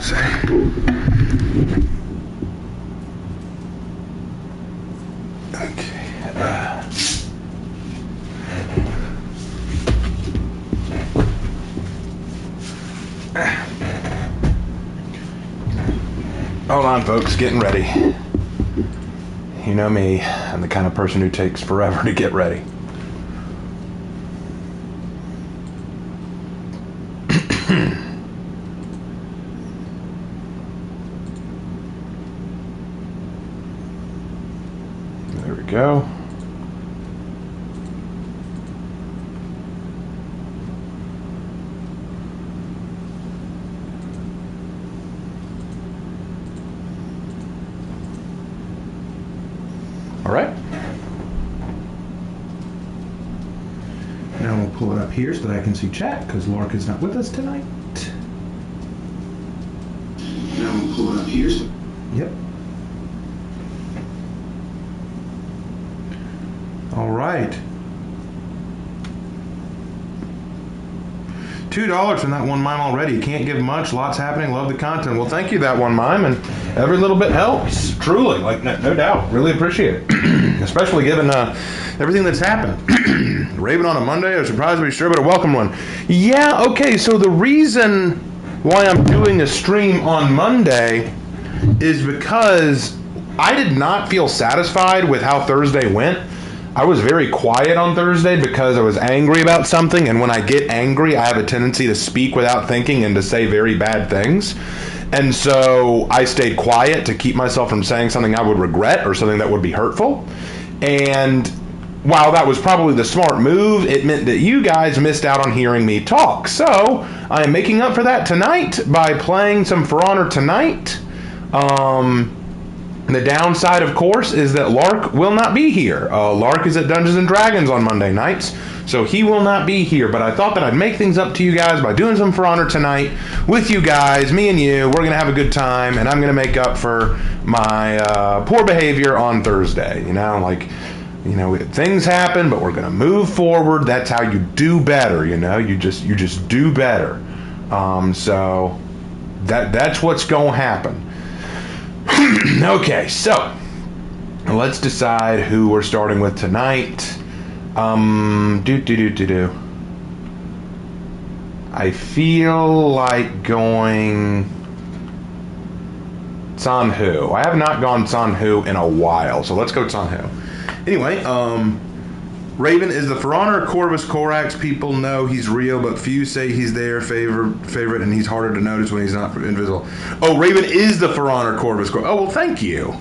to say. Okay. Hold on, folks. Getting ready. You know me. I'm the kind of person who takes forever to get ready. There we go. All right. Now we'll pull it up here so that I can see chat because Lark is not with us tonight. Now we'll pull it up here. Yep. All right. $2 from that one mime already. Can't give much. Lots happening. Love the content. Well, thank you, that one mime, and every little bit helps. Truly, like no doubt. Really appreciate it, especially given everything that's happened. Raven on a Monday. I was surprised to be sure, but a welcome one. Yeah. Okay. So the reason why I'm doing a stream on Monday is because I did not feel satisfied with how Thursday went. I was very quiet on Thursday because I was angry about something, and when I get angry, I have a tendency to speak without thinking and to say very bad things. And so I stayed quiet to keep myself from saying something I would regret or something that would be hurtful. And while that was probably the smart move, it meant that you guys missed out on hearing me talk. So I am making up for that tonight by playing some For Honor tonight. The downside, of course, is that Lark will not be here. Lark is at Dungeons & Dragons on Monday nights, so he will not be here. But I thought that I'd make things up to you guys by doing some For Honor tonight with you guys, me and you. We're going to have a good time, and I'm going to make up for my poor behavior on Thursday. Things happen, but we're going to move forward. That's how you do better, You just do better. So that's what's going to happen. Okay, so let's decide who we're starting with tonight. I feel like going Sanhu. I have not gone Sanhu in a while, so let's go Sanhu. Anyway, Raven is the For Honor Corvus Corax. People know he's real, but few say he's their favorite, and he's harder to notice when he's not invisible. Oh, Raven is the For Honor Corvus Corax. Oh, well, thank you.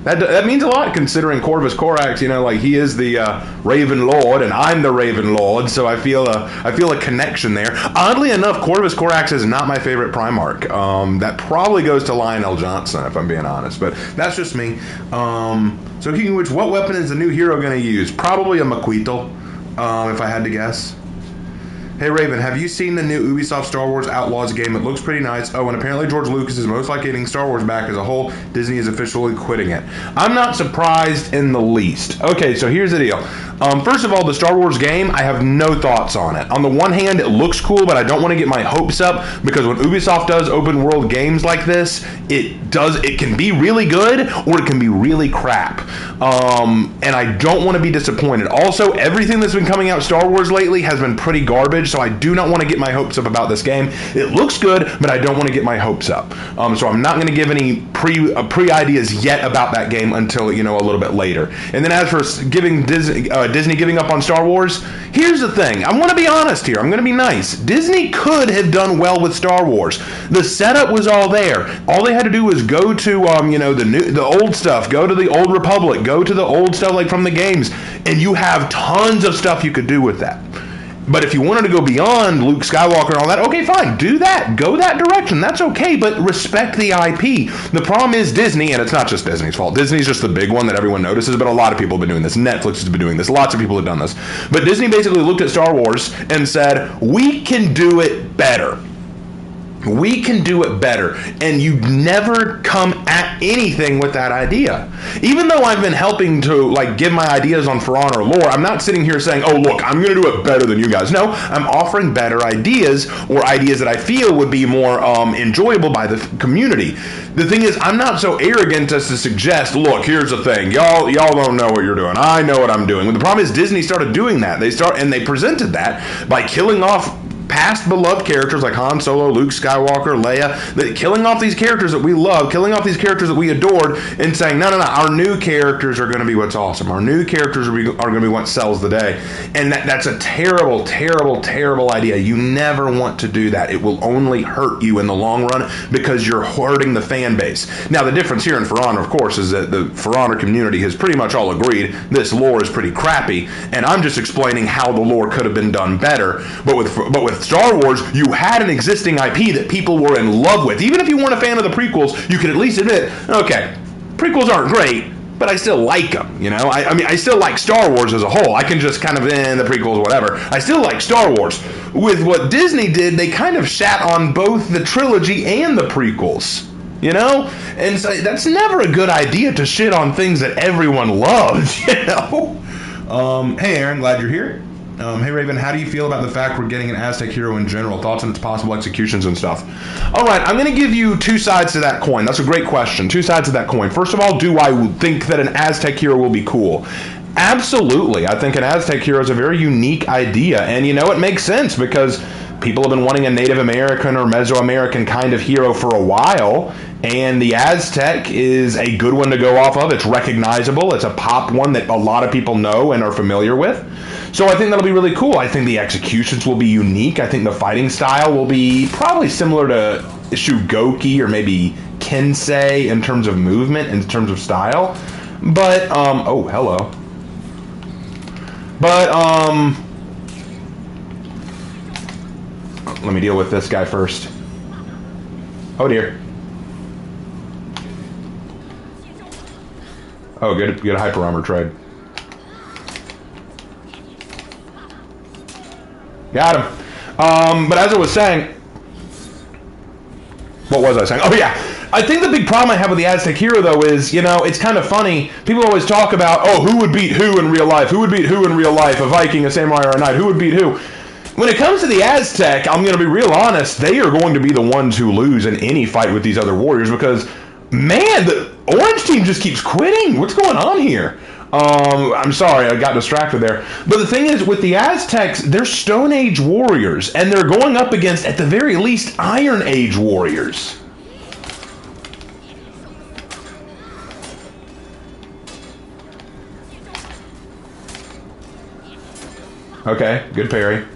That means a lot, considering Corvus Corax, he is the Raven Lord, and I'm the Raven Lord, so I feel a connection there. Oddly enough, Corvus Corax is not my favorite Primarch. That probably goes to Lionel Johnson, if I'm being honest, but that's just me. So what weapon is the new hero going to use? Probably a Maquitl, if I had to guess. Hey Raven, have you seen the new Ubisoft Star Wars Outlaws game? It looks pretty nice. Oh, and apparently George Lucas is most likely getting Star Wars back as a whole. Disney is officially quitting it. I'm not surprised in the least. Okay, so here's the deal. First of all, the Star Wars game, I have no thoughts on it. On the one hand, it looks cool, but I don't want to get my hopes up because when Ubisoft does open world games like this, it can be really good or it can be really crap. And I don't want to be disappointed. Also, everything that's been coming out Star Wars lately has been pretty garbage, so I do not want to get my hopes up about this game. It looks good, but I don't want to get my hopes up. So I'm not going to give any pre-ideas yet about that game until, a little bit later. And then as for giving Disney giving up on Star Wars, here's the thing. I want to be honest here. I'm going to be nice. Disney could have done well with Star Wars. The setup was all there. All they had to do was go to, the old stuff, go to the Old Republic, go to the old stuff like from the games, and you have tons of stuff you could do with that. But if you wanted to go beyond Luke Skywalker and all that, okay, fine, do that. Go that direction. That's okay, but respect the IP. The problem is Disney, and it's not just Disney's fault. Disney's just the big one that everyone notices, but a lot of people have been doing this. Netflix has been doing this. Lots of people have done this. But Disney basically looked at Star Wars and said, we can do it better. We can do it better, and you never come at anything with that idea. Even though I've been helping to like give my ideas on For Honor lore, I'm not sitting here saying, "Oh, look, I'm going to do it better than you guys." No, I'm offering better ideas, or ideas that I feel would be more enjoyable by the community. The thing is, I'm not so arrogant as to suggest, "Look, here's the thing, y'all don't know what you're doing. I know what I'm doing." But the problem is, Disney started doing that. They presented that by killing off past beloved characters like Han Solo, Luke Skywalker, Leia, killing off these characters that we love, killing off these characters that we adored, and saying, no, our new characters are going to be what's awesome. Our new characters are going to be what sells the day. And that's a terrible, terrible, terrible idea. You never want to do that. It will only hurt you in the long run because you're hurting the fan base. Now, the difference here in For Honor, of course, is that the For Honor community has pretty much all agreed this lore is pretty crappy, and I'm just explaining how the lore could have been done better. But with Star Wars, you had an existing IP that people were in love with. Even if you weren't a fan of the prequels, you could at least admit, okay, prequels aren't great, but I still like them, you know? I mean, I still like Star Wars as a whole. I can just kind of, the prequels, whatever. I still like Star Wars. With what Disney did, they kind of shat on both the trilogy and the prequels, you know? And so that's never a good idea to shit on things that everyone loves, you know? Hey, Aaron, glad you're here. Hey Raven, how do you feel about the fact we're getting an Aztec hero in general? Thoughts on its possible executions and stuff? All right, I'm going to give you two sides to that coin. That's a great question. Two sides of that coin. First of all, do I think that an Aztec hero will be cool? Absolutely. I think an Aztec hero is a very unique idea. And you know, it makes sense because people have been wanting a Native American or Mesoamerican kind of hero for a while. And the Aztec is a good one to go off of. It's recognizable. It's a pop one that a lot of people know and are familiar with. So I think that'll be really cool. I think the executions will be unique. I think the fighting style will be probably similar to Shugoki or maybe Kensei in terms of movement, in terms of style. But, oh, hello. But, let me deal with this guy first. Oh, dear. Oh, good hyper armor trade. Got him. But as I was saying, what was I saying? Oh yeah, I think the big problem I have with the Aztec hero though is, you know, it's kind of funny. People always talk about, oh, who would beat who in real life? Who would beat who in real life? A Viking, a samurai, or a knight? Who would beat who? When it comes to the Aztec, I'm going to be real honest. They are going to be the ones who lose in any fight with these other warriors because, man, the orange team just keeps quitting. What's going on here? I'm sorry, I got distracted there. But the thing is, with the Aztecs, they're Stone Age warriors, and they're going up against, at the very least, Iron Age warriors. Okay, good parry.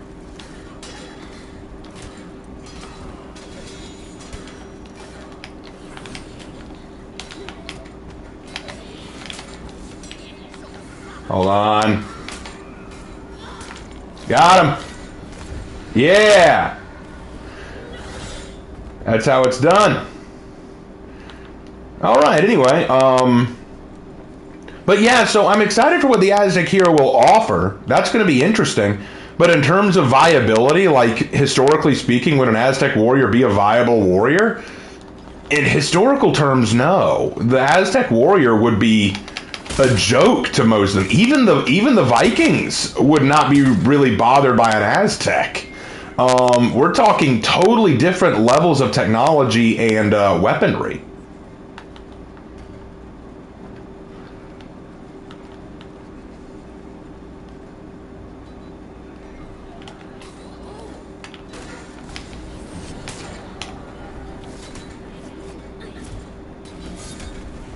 Hold on. Got him. Yeah. That's how it's done. All right, anyway. But yeah, so I'm excited for what the Aztec hero will offer. That's going to be interesting. But in terms of viability, like historically speaking, would an Aztec warrior be a viable warrior? In historical terms, no. The Aztec warrior would be a joke to most of them. Even the Vikings would not be really bothered by an Aztec. We're talking totally different levels of technology and weaponry.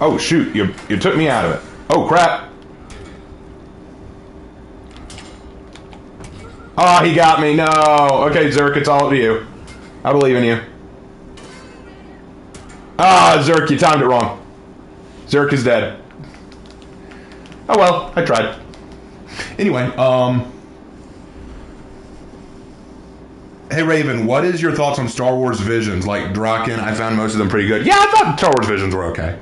Oh shoot, you took me out of it. Oh crap. Oh, he got me. No. Okay, Zerk, it's all up to you. I believe in you. Ah, Zerk, you timed it wrong. Zerk is dead. Oh well, I tried. Anyway, hey Raven, what is your thoughts on Star Wars Visions? Like Draken, I found most of them pretty good. Yeah, I thought Star Wars Visions were okay.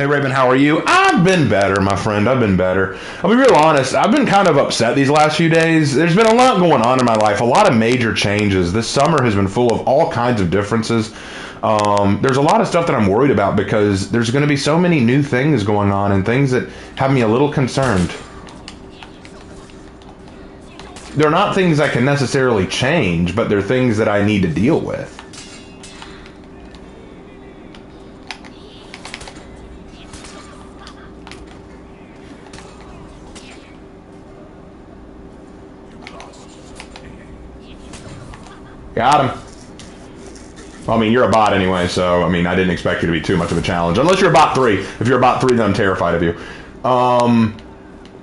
Hey Raven, how are you? I've been better, my friend. I've been better. I'll be real honest. I've been kind of upset these last few days. There's been a lot going on in my life, a lot of major changes. This summer has been full of all kinds of differences. There's a lot of stuff that I'm worried about because there's going to be so many new things going on and things that have me a little concerned. They're not things I can necessarily change, but they're things that I need to deal with. Got him. Well, I mean, you're a bot anyway, so, I mean, I didn't expect you to be too much of a challenge. Unless you're a bot 3. If you're a bot 3, then I'm terrified of you.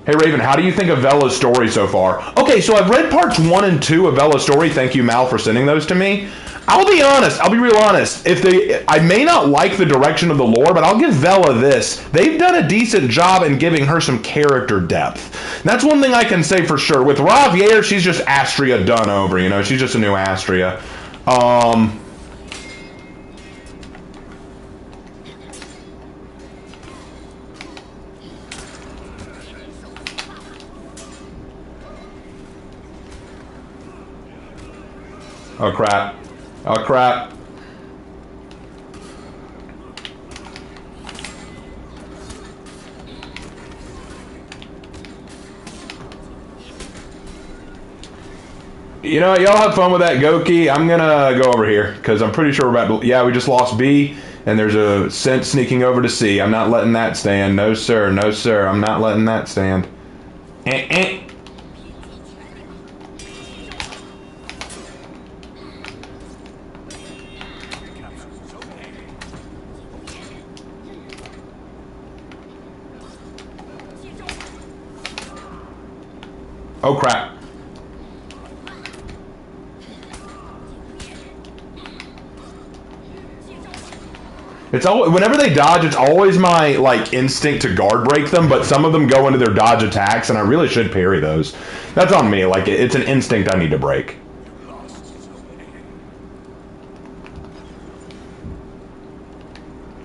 Hey, Raven, how do you think of Vela's story so far? Okay, so I've read parts 1 and 2 of Vela's story. Thank you, Mal, for sending those to me. I'll be honest. I'll be real honest. I may not like the direction of the lore, but I'll give Vela this. They've done a decent job in giving her some character depth. That's one thing I can say for sure. With Ravier, she's just Astria done over, you know? She's just a new Astria. Oh, crap. Oh, crap. You know, y'all have fun with that Goki. I'm gonna go over here, because I'm pretty sure we're about to... Yeah, we just lost B, and there's a scent sneaking over to C. I'm not letting that stand. No, sir. No, sir. I'm not letting that stand. Oh, crap. It's always, whenever they dodge, it's always my like instinct to guard break them, but some of them go into their dodge attacks, and I really should parry those. That's on me. Like, it's an instinct I need to break.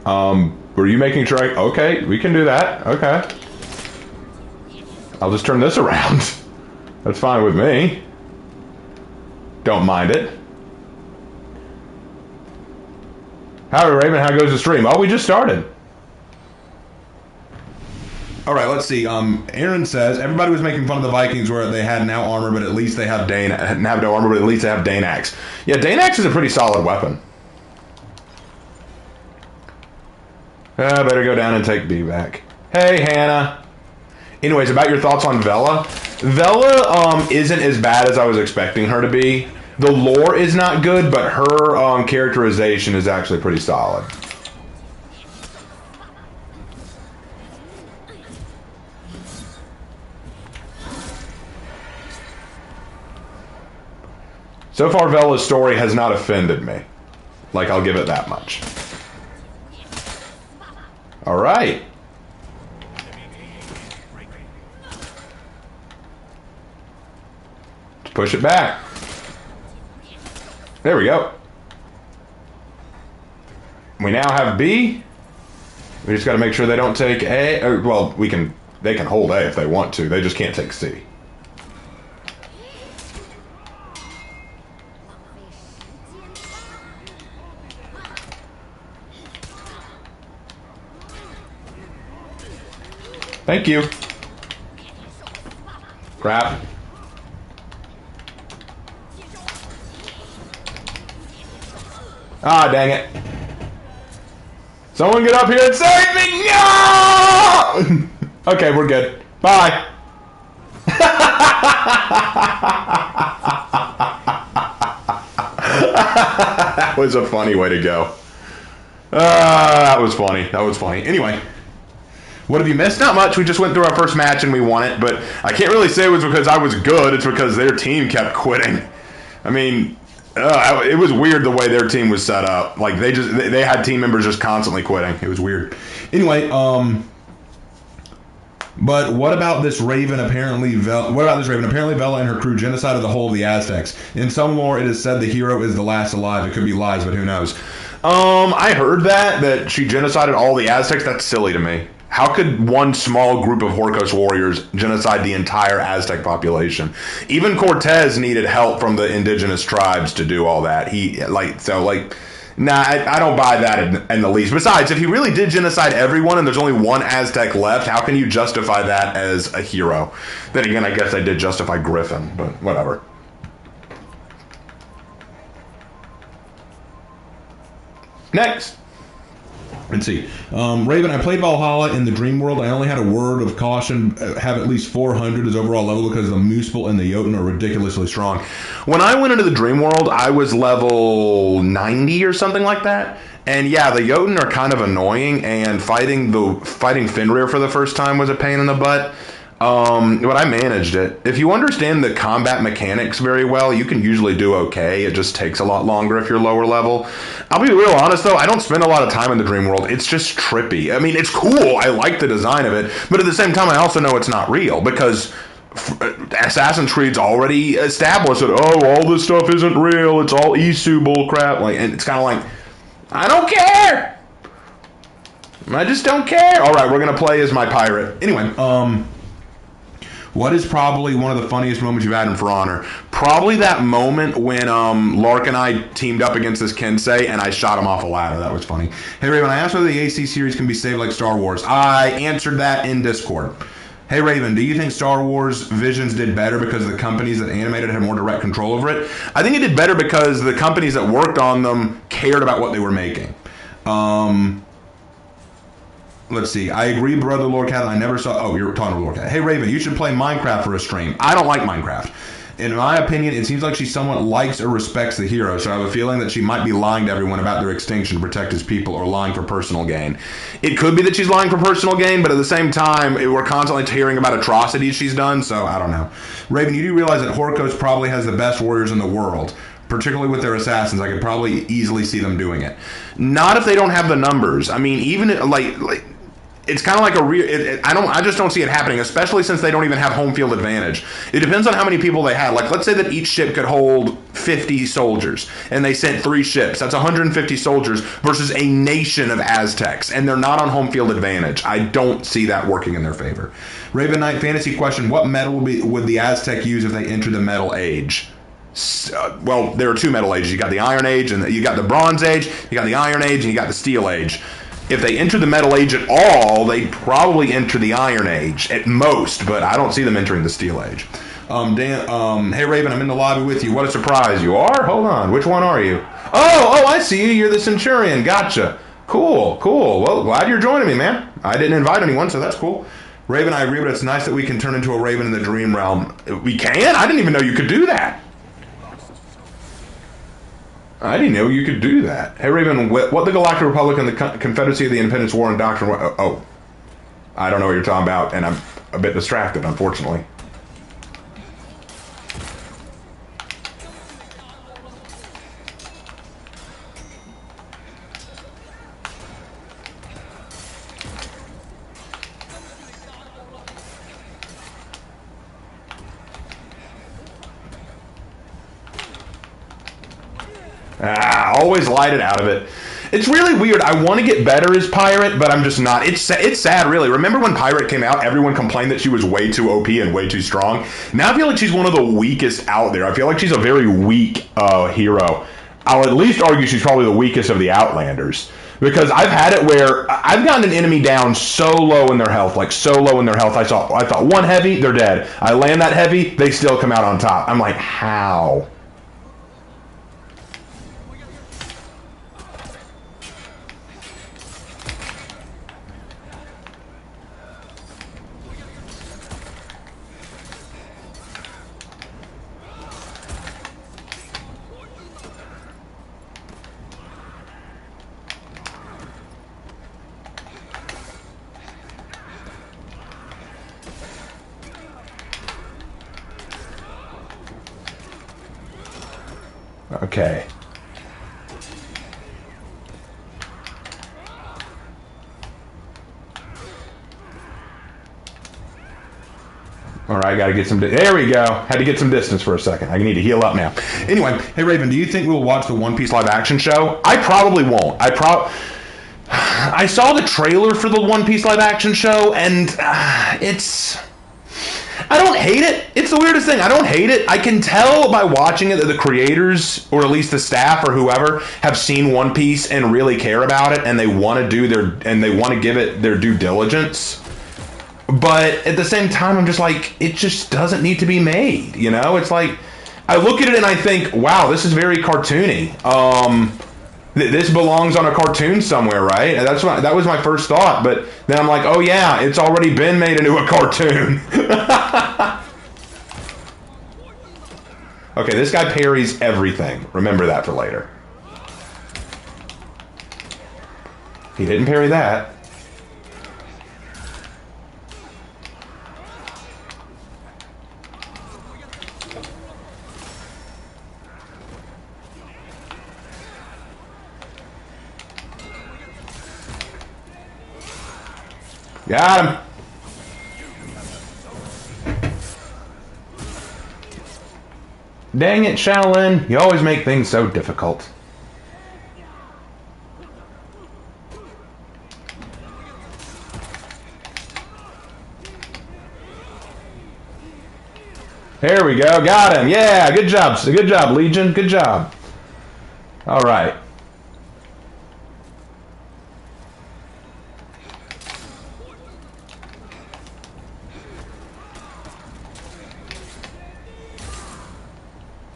Were you making sure I... Okay, we can do that. Okay. I'll just turn this around. That's fine with me. Don't mind it. Howdy, Raven. How goes the stream? Oh, we just started. All right, let's see. Aaron says everybody was making fun of the Vikings where they had now armor, but at least they have have no armor, but at least they have Danax. Yeah, Danax is a pretty solid weapon. Better go down and take B back. Hey, Hannah. Anyways, about your thoughts on Vela. Vela isn't as bad as I was expecting her to be. The lore is not good, but her characterization is actually pretty solid. So far, Vela's story has not offended me. Like, I'll give it that much. All right. Push it back. There we go. We now have B. We just got to make sure they don't take A. Well, they can hold A if they want to. They just can't take C. Thank you. Crap. Ah, dang it. Someone get up here and save me! No! Okay, we're good. Bye. That was a funny way to go. That was funny. That was funny. Anyway. What have you missed? Not much. We just went through our first match and we won it, but I can't really say it was because I was good. It's because their team kept quitting. I mean... it was weird the way their team was set up. Like, they had team members just constantly quitting. It was weird. Anyway, but what about this Raven? Apparently, Vela and her crew genocided the whole of the Aztecs. In some lore, it is said the hero is the last alive. It could be lies, but who knows? I heard that she genocided all the Aztecs. That's silly to me. How could one small group of Horkos warriors genocide the entire Aztec population? Even Cortez needed help from the indigenous tribes to do all that. Nah, I don't buy that in the least. Besides, if he really did genocide everyone and there's only one Aztec left, how can you justify that as a hero? Then again, I guess they did justify Griffin, but whatever. Next. Let's see. Raven, I played Valhalla in the Dream World. I only had a word of caution, have at least 400 as overall level because the Muspel and the Jotun are ridiculously strong. When I went into the Dream World, I was level 90 or something like that. And yeah, the Jotun are kind of annoying, and fighting Fenrir for the first time was a pain in the butt. But I managed it. If you understand the combat mechanics very well, you can usually do okay. It just takes a lot longer if you're lower level. I'll be real honest though, I don't spend a lot of time in the Dream World. It's just trippy. I mean, it's cool. I like the design of it, but at the same time, I also know it's not real because Assassin's Creed's already established that, all this stuff isn't real. It's all Isu bullcrap. And it's kind of like, I don't care. I just don't care. All right, we're gonna play as my pirate. Anyway, what is probably one of the funniest moments you've had in For Honor? Probably that moment when Lark and I teamed up against this Kensei and I shot him off a ladder. That was funny. Hey Raven, I asked whether the AC series can be saved like Star Wars. I answered that in Discord. Hey Raven, do you think Star Wars Visions did better because the companies that animated had more direct control over it? I think it did better because the companies that worked on them cared about what they were making. Let's see. I agree, Brother Lord Cat. I never saw... Oh, you're talking to Lord Cat. Hey, Raven, you should play Minecraft for a stream. I don't like Minecraft. In my opinion, it seems like she somewhat likes or respects the hero, so I have a feeling that she might be lying to everyone about their extinction to protect his people or lying for personal gain. It could be that she's lying for personal gain, but at the same time, we're constantly hearing about atrocities she's done, so I don't know. Raven, you do realize that Horkos probably has the best warriors in the world. Particularly with their assassins, I could probably easily see them doing it. Not if they don't have the numbers. I mean, even it's kind of like a real. I just don't see it happening, especially since they don't even have home field advantage. It depends on how many people they had. Like, let's say that each ship could hold 50 soldiers, and they sent 3 ships. That's 150 soldiers versus a nation of Aztecs, and they're not on home field advantage. I don't see that working in their favor. Raven Knight fantasy question: what metal would the Aztec use if they enter the Metal Age? Well, there are 2 Metal Ages. You got the Iron Age, and you got the Bronze Age. You got the Iron Age, and you got the Steel Age. If they enter the Metal Age at all, they'd probably enter the Iron Age at most, but I don't see them entering the Steel Age. Hey Raven, I'm in the lobby with you. What a surprise. You are? Hold on. Which one are you? Oh, I see you. You're the Centurion. Gotcha. Cool. Well, glad you're joining me, man. I didn't invite anyone, so that's cool. Raven, I agree, but it's nice that we can turn into a Raven in the Dream Realm. We can? I didn't even know you could do that. I didn't know you could do that. Hey, Raven, what the Galactic Republic and the Confederacy of the Independence War and Doctrine... Oh, I don't know what you're talking about, and I'm a bit distracted, unfortunately. Always lighted out of it. It's really weird. I want to get better as Pirate, but I'm just not. It's sad, really. Remember when Pirate came out, everyone complained that she was way too OP and way too strong? Now I feel like she's one of the weakest out there. I feel like she's a very weak hero. I'll at least argue she's probably the weakest of the Outlanders. Because I've had it where I've gotten an enemy down so low in their health, I thought 1 heavy, they're dead. I land that heavy, they still come out on top. I'm like, how? Okay. All right, got to get some... There we go. Had to get some distance for a second. I need to heal up now. Anyway, hey, Raven, do you think we'll watch the One Piece live-action show? I probably won't. I saw the trailer for the One Piece live-action show, and it's... I don't hate it. It's the weirdest thing. I don't hate it. I can tell by watching it that the creators, or at least the staff or whoever, have seen One Piece and really care about it, and they want to give it their due diligence. But at the same time, I'm just like, it just doesn't need to be made, you know? It's like, I look at it and I think, wow, this is very cartoony. This belongs on a cartoon somewhere, right? And that was my first thought, but then I'm like, oh yeah, it's already been made into a cartoon. Okay, this guy parries everything. Remember that for later. He didn't parry that. Got him. Dang it, Shaolin. You always make things so difficult. There we go. Got him. Yeah, good job. Good job, Legion. Good job. All right.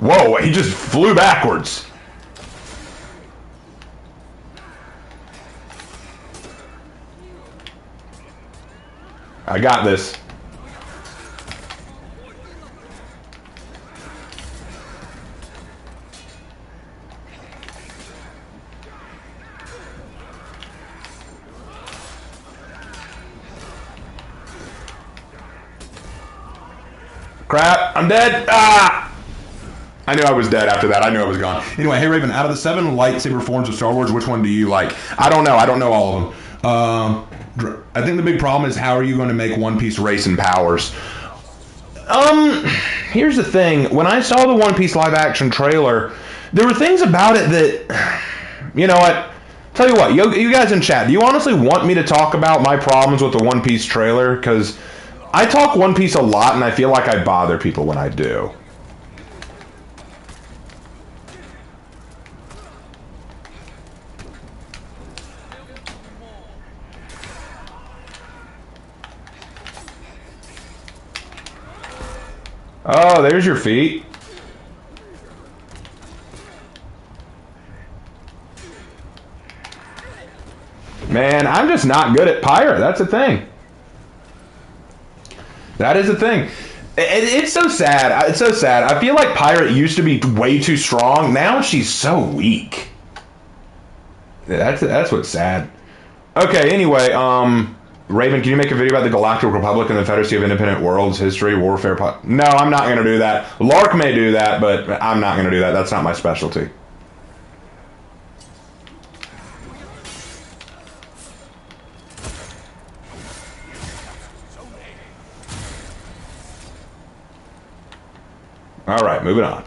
Whoa, he just flew backwards. I got this. Crap, I'm dead. Ah! I knew I was dead after that. I knew I was gone. Anyway, hey Raven, out of the 7 lightsaber forms of Star Wars, which one do you like? I don't know. I don't know all of them. I think the big problem is how are you going to make One Piece race and powers? Here's the thing. When I saw the One Piece live action trailer, there were things about it that, you know what? Tell you what, you guys in chat, do you honestly want me to talk about my problems with the One Piece trailer? Because I talk One Piece a lot, and I feel like I bother people when I do. Oh, there's your feet. Man, I'm just not good at pirate. That's the thing. That is the thing. It's so sad. It's so sad. I feel like Pirate used to be way too strong. Now she's so weak. That's what's sad. Okay, anyway, Raven, can you make a video about the Galactic Republic and the Confederacy of Independent Worlds, history, warfare? No, I'm not going to do that. Lark may do that, but I'm not going to do that. That's not my specialty. All right, moving on.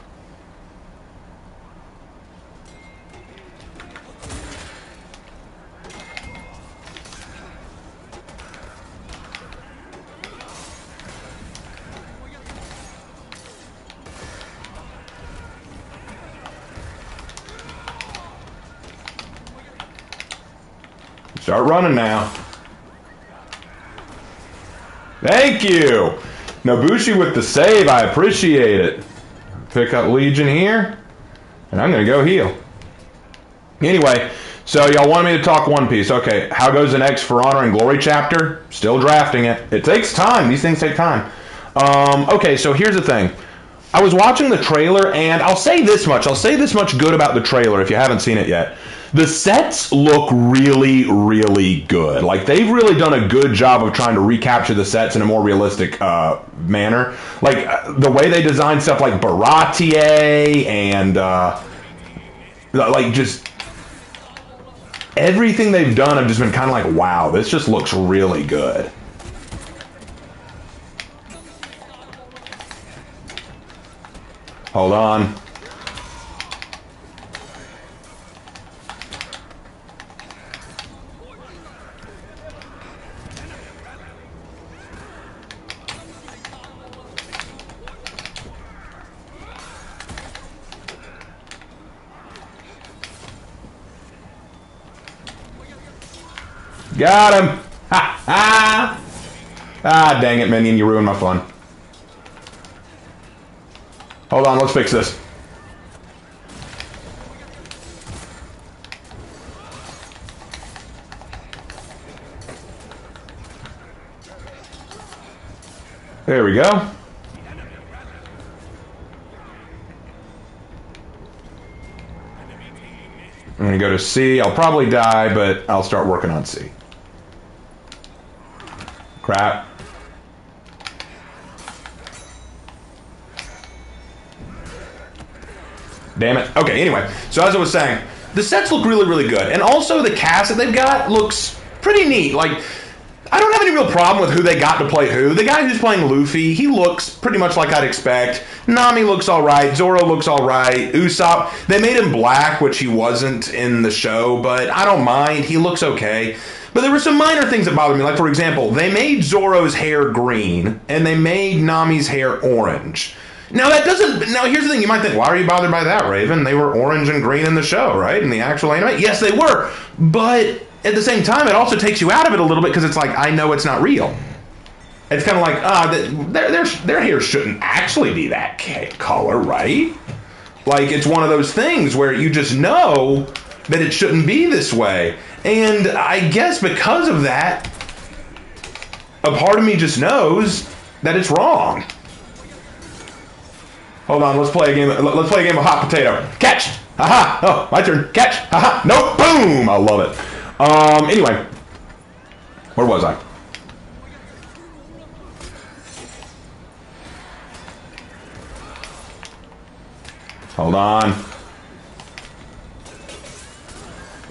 Start running now. Thank you. Nobushi with the save. I appreciate it. Pick up Legion here. And I'm going to go heal. Anyway, so y'all wanted me to talk One Piece. Okay, how goes the next For Honor and Glory chapter? Still drafting it. It takes time. These things take time. Okay, so here's the thing. I was watching the trailer, and I'll say this much. I'll say this much good about the trailer if you haven't seen it yet. The sets look really, really good. Like, they've really done a good job of trying to recapture the sets in a more realistic manner. Like, the way they design stuff like Baratier and, like, just everything they've done, I've just been kind of like, wow, this just looks really good. Hold on. Got him! Ha ha! Ah, dang it, minion, you ruined my fun. Hold on, let's fix this. There we go. I'm gonna go to C. I'll probably die, but I'll start working on C. Crap. Damn it. Okay, anyway. So as I was saying, the sets look really, really good. And also the cast that they've got looks pretty neat. Like, I don't have any real problem with who they got to play who. The guy who's playing Luffy, he looks pretty much like I'd expect. Nami looks alright. Zoro looks alright. Usopp, they made him black, which he wasn't in the show, but I don't mind. He looks okay. But there were some minor things that bothered me. Like, for example, they made Zoro's hair green, and they made Nami's hair orange. Now, that doesn't... Now, here's the thing. You might think, why are you bothered by that, Raven? They were orange and green in the show, right? In the actual anime? Yes, they were. But at the same time, it also takes you out of it a little bit, because it's like, I know it's not real. It's kind of like, their hair shouldn't actually be that color, right? Like, it's one of those things where you just know that it shouldn't be this way. And I guess because of that, a part of me just knows that it's wrong. Hold on, let's play a game. Let's play a game of hot potato. Catch! Haha! Oh, my turn. Catch! Haha! Nope! Boom! I love it. Anyway, where was I? Hold on.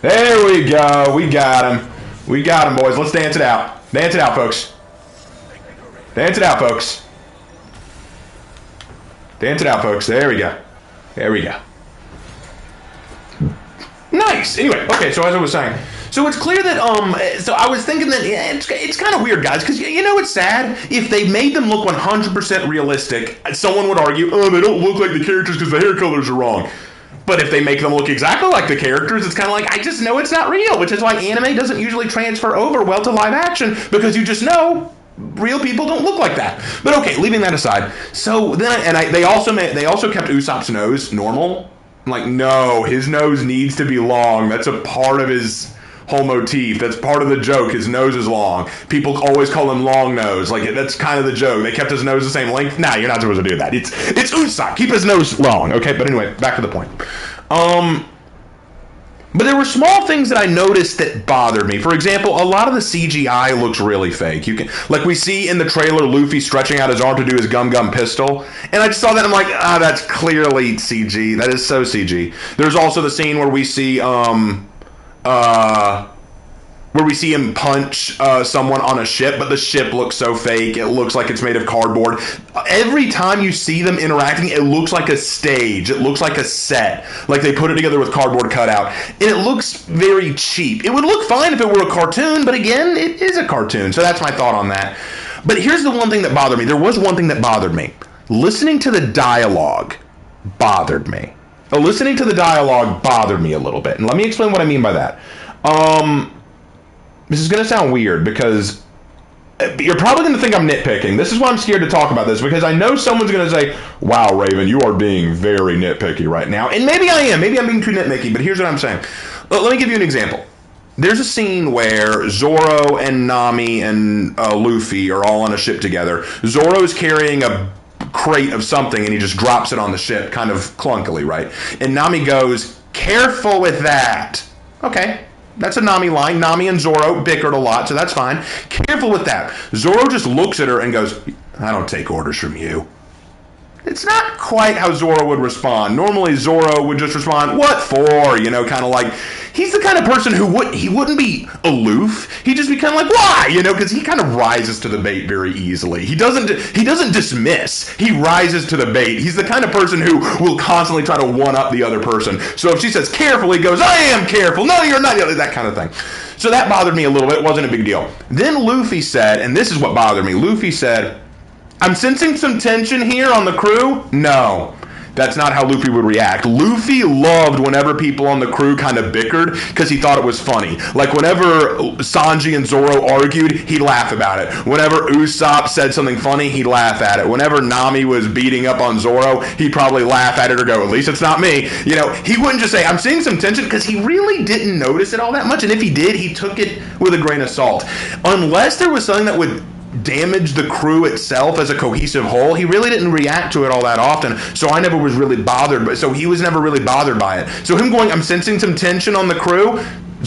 There we go. We got him. We got him, boys. Let's dance it out. Dance it out, folks. Dance it out, folks. Dance it out, folks. There we go. There we go. Nice. Anyway, okay, so as I was saying, so it's clear that, so I was thinking that it's kind of weird, guys, because you know it's sad? If they made them look 100% realistic, someone would argue, oh, they don't look like the characters because the hair colors are wrong. But if they make them look exactly like the characters, it's kind of like, I just know it's not real, which is why anime doesn't usually transfer over well to live action, because you just know real people don't look like that. But okay, leaving that aside. So then, they also kept Usopp's nose normal. I'm like, no, his nose needs to be long. That's a part of his whole motif. That's part of the joke. His nose is long. People always call him Long Nose. Like, that's kind of the joke. They kept his nose the same length. Nah, you're not supposed to do that. It's Usopp. Keep his nose long. Okay, but anyway, back to the point. But there were small things that I noticed that bothered me. For example, a lot of the CGI looks really fake. Like we see in the trailer, Luffy stretching out his arm to do his gum pistol, and I just saw that and I'm like, that's clearly CG. That is so CG. There's also the scene where we see him punch someone on a ship, but the ship looks so fake. It looks like it's made of cardboard. Every time you see them interacting, it looks like a stage. It looks like a set. Like they put it together with cardboard cutout. And it looks very cheap. It would look fine if it were a cartoon, but again, it is a cartoon. So that's my thought on that. But here's the one thing that bothered me. There was one thing that bothered me. Listening to the dialogue bothered me. Listening to the dialogue bothered me a little bit. And let me explain what I mean by that. This is going to sound weird because you're probably going to think I'm nitpicking. This is why I'm scared to talk about this, because I know someone's going to say, wow, Raven, you are being very nitpicky right now. And maybe I am. Maybe I'm being too nitpicky, but here's what I'm saying. Let me give you an example. There's a scene where Zoro and Nami and Luffy are all on a ship together. Zoro's carrying a crate of something and he just drops it on the ship kind of clunkily, right? And Nami goes, careful with that. Okay. That's a Nami line. Nami and Zoro bickered a lot, so that's fine. Careful with that. Zoro just looks at her and goes, I don't take orders from you. it's not quite how Zoro would respond. Normally, Zoro would just respond, "What for?" You know, kind of like he's the kind of person who wouldn't be aloof. He'd just be kind of like, "Why?" You know, because he kind of rises to the bait very easily. He doesn't dismiss. He rises to the bait. He's the kind of person who will constantly try to one up the other person. So if she says careful, he goes, "I am careful." "No, you're not." That kind of thing. So that bothered me a little bit. It wasn't a big deal. Then Luffy said, and this is what bothered me. Luffy said, "I'm sensing some tension here on the crew." No, that's not how Luffy would react. Luffy loved whenever people on the crew kind of bickered because he thought it was funny. Like whenever Sanji and Zoro argued, he'd laugh about it. Whenever Usopp said something funny, he'd laugh at it. Whenever Nami was beating up on Zoro, he'd probably laugh at it or go, "At least it's not me." You know, he wouldn't just say, "I'm seeing some tension," because he really didn't notice it all that much. And if he did, he took it with a grain of salt. Unless there was something that would damage the crew itself as a cohesive whole, he really didn't react to it all that often, so I never was really bothered, but so he was never really bothered by it. So him going, "I'm sensing some tension on the crew,"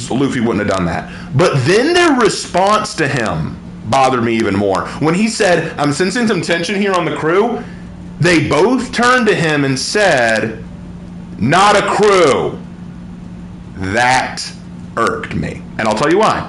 Luffy wouldn't have done that. But then their response to him bothered me even more. When he said, "I'm sensing some tension here on the crew," they both turned to him and said, "Not a crew." That irked me, and I'll tell you why.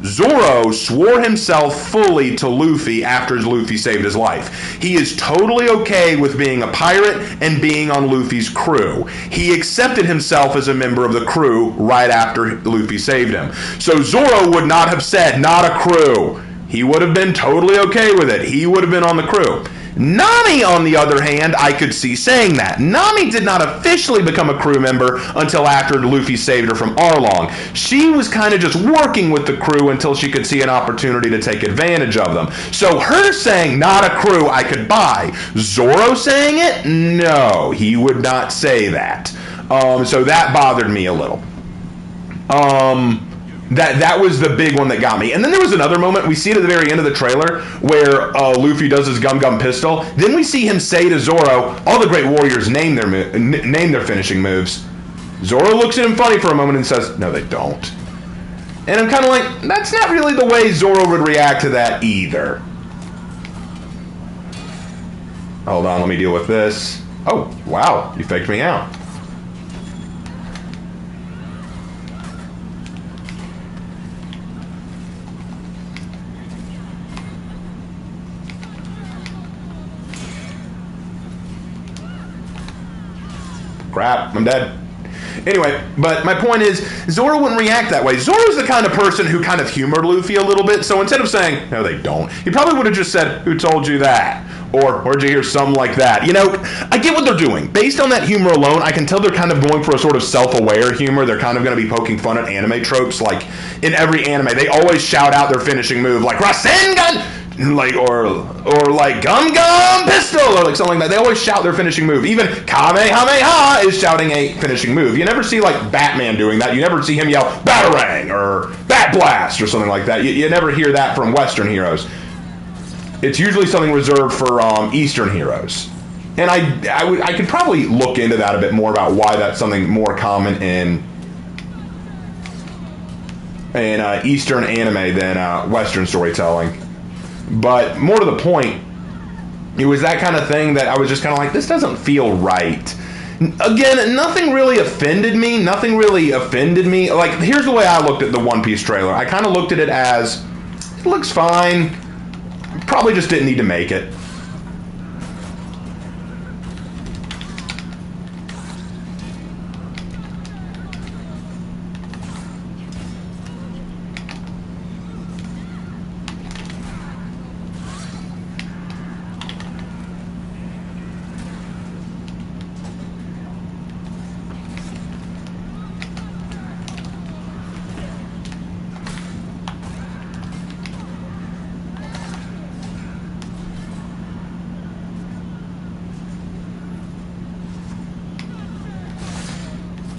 Zoro swore himself fully to Luffy after Luffy saved his life. He is totally okay with being a pirate and being on Luffy's crew. He accepted himself as a member of the crew right after Luffy saved him. So Zoro would not have said, "Not a crew." He would have been totally okay with it. He would have been on the crew. Nami, on the other hand, I could see saying that. Nami did not officially become a crew member until after Luffy saved her from Arlong. She was kind of just working with the crew until she could see an opportunity to take advantage of them. So her saying, "Not a crew," I could buy. Zoro saying it? No, he would not say that. So that bothered me a little. That was the big one that got me. And then there was another moment, we see it at the very end of the trailer, where Luffy does his Gum Pistol. Then we see him say to Zoro, "All the great warriors name their finishing moves." Zoro looks at him funny for a moment and says, "No, they don't." And I'm kind of like, that's not really the way Zoro would react to that either. Hold on, let me deal with this. Oh, wow, you faked me out. Crap, I'm dead. Anyway, but my point is, Zoro wouldn't react that way. Zoro's the kind of person who kind of humored Luffy a little bit, so instead of saying, "No, they don't," he probably would have just said, "Who told you that?" Or, "Where'd you hear something like that?" You know, I get what they're doing. Based on that humor alone, I can tell they're kind of going for a sort of self-aware humor. They're kind of going to be poking fun at anime tropes. Like, in every anime, they always shout out their finishing move, like, "Rasengan!" Like or like Gum Pistol or like something like that. They always shout their finishing move. Even Kamehameha is shouting a finishing move. You never see like Batman doing that. You never see him yell Batarang or Bat Blast or something like that. You never hear that from Western heroes. It's usually something reserved for Eastern heroes. And I could probably look into that a bit more about why that's something more common in Eastern anime than Western storytelling. But more to the point, it was that kind of thing that I was just kind of like, this doesn't feel right. Again, nothing really offended me. Like, here's the way I looked at the One Piece trailer. I kind of looked at it as, it looks fine. Probably just didn't need to make it.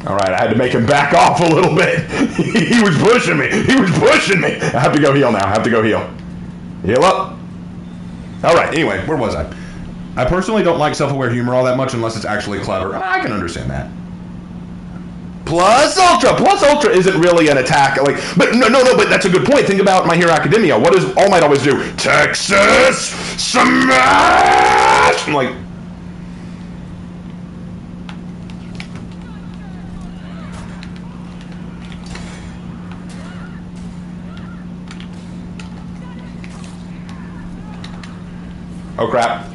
All right, I had to make him back off a little bit. He was pushing me. I have to go heal now. Heal up. All right, anyway, where was I? I personally don't like self-aware humor all that much unless it's actually clever. I can understand that. Plus Ultra isn't really an attack. But that's a good point. Think about My Hero Academia. What does All Might always do? Texas Smash! I'm like, Oh, crap.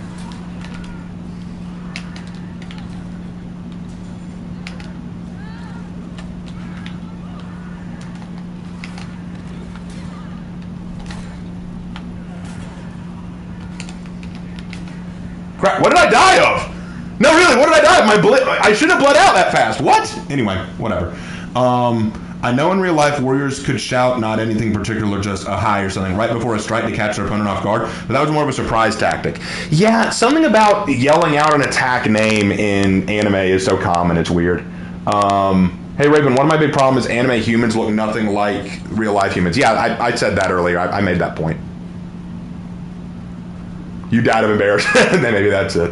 Crap, what did I die of? No, really, what did I die of? I should have bled out that fast. What? Anyway, whatever. I know in real life warriors could shout not anything particular, just a hi or something right before a strike to catch their opponent off guard, but that was more of a surprise tactic. Yeah, something about yelling out an attack name in anime is so common, it's weird. Hey Raven, one of my big problems is anime humans look nothing like real life humans. Yeah, I said that earlier. I made that point. You died of embarrassment. Then maybe that's it.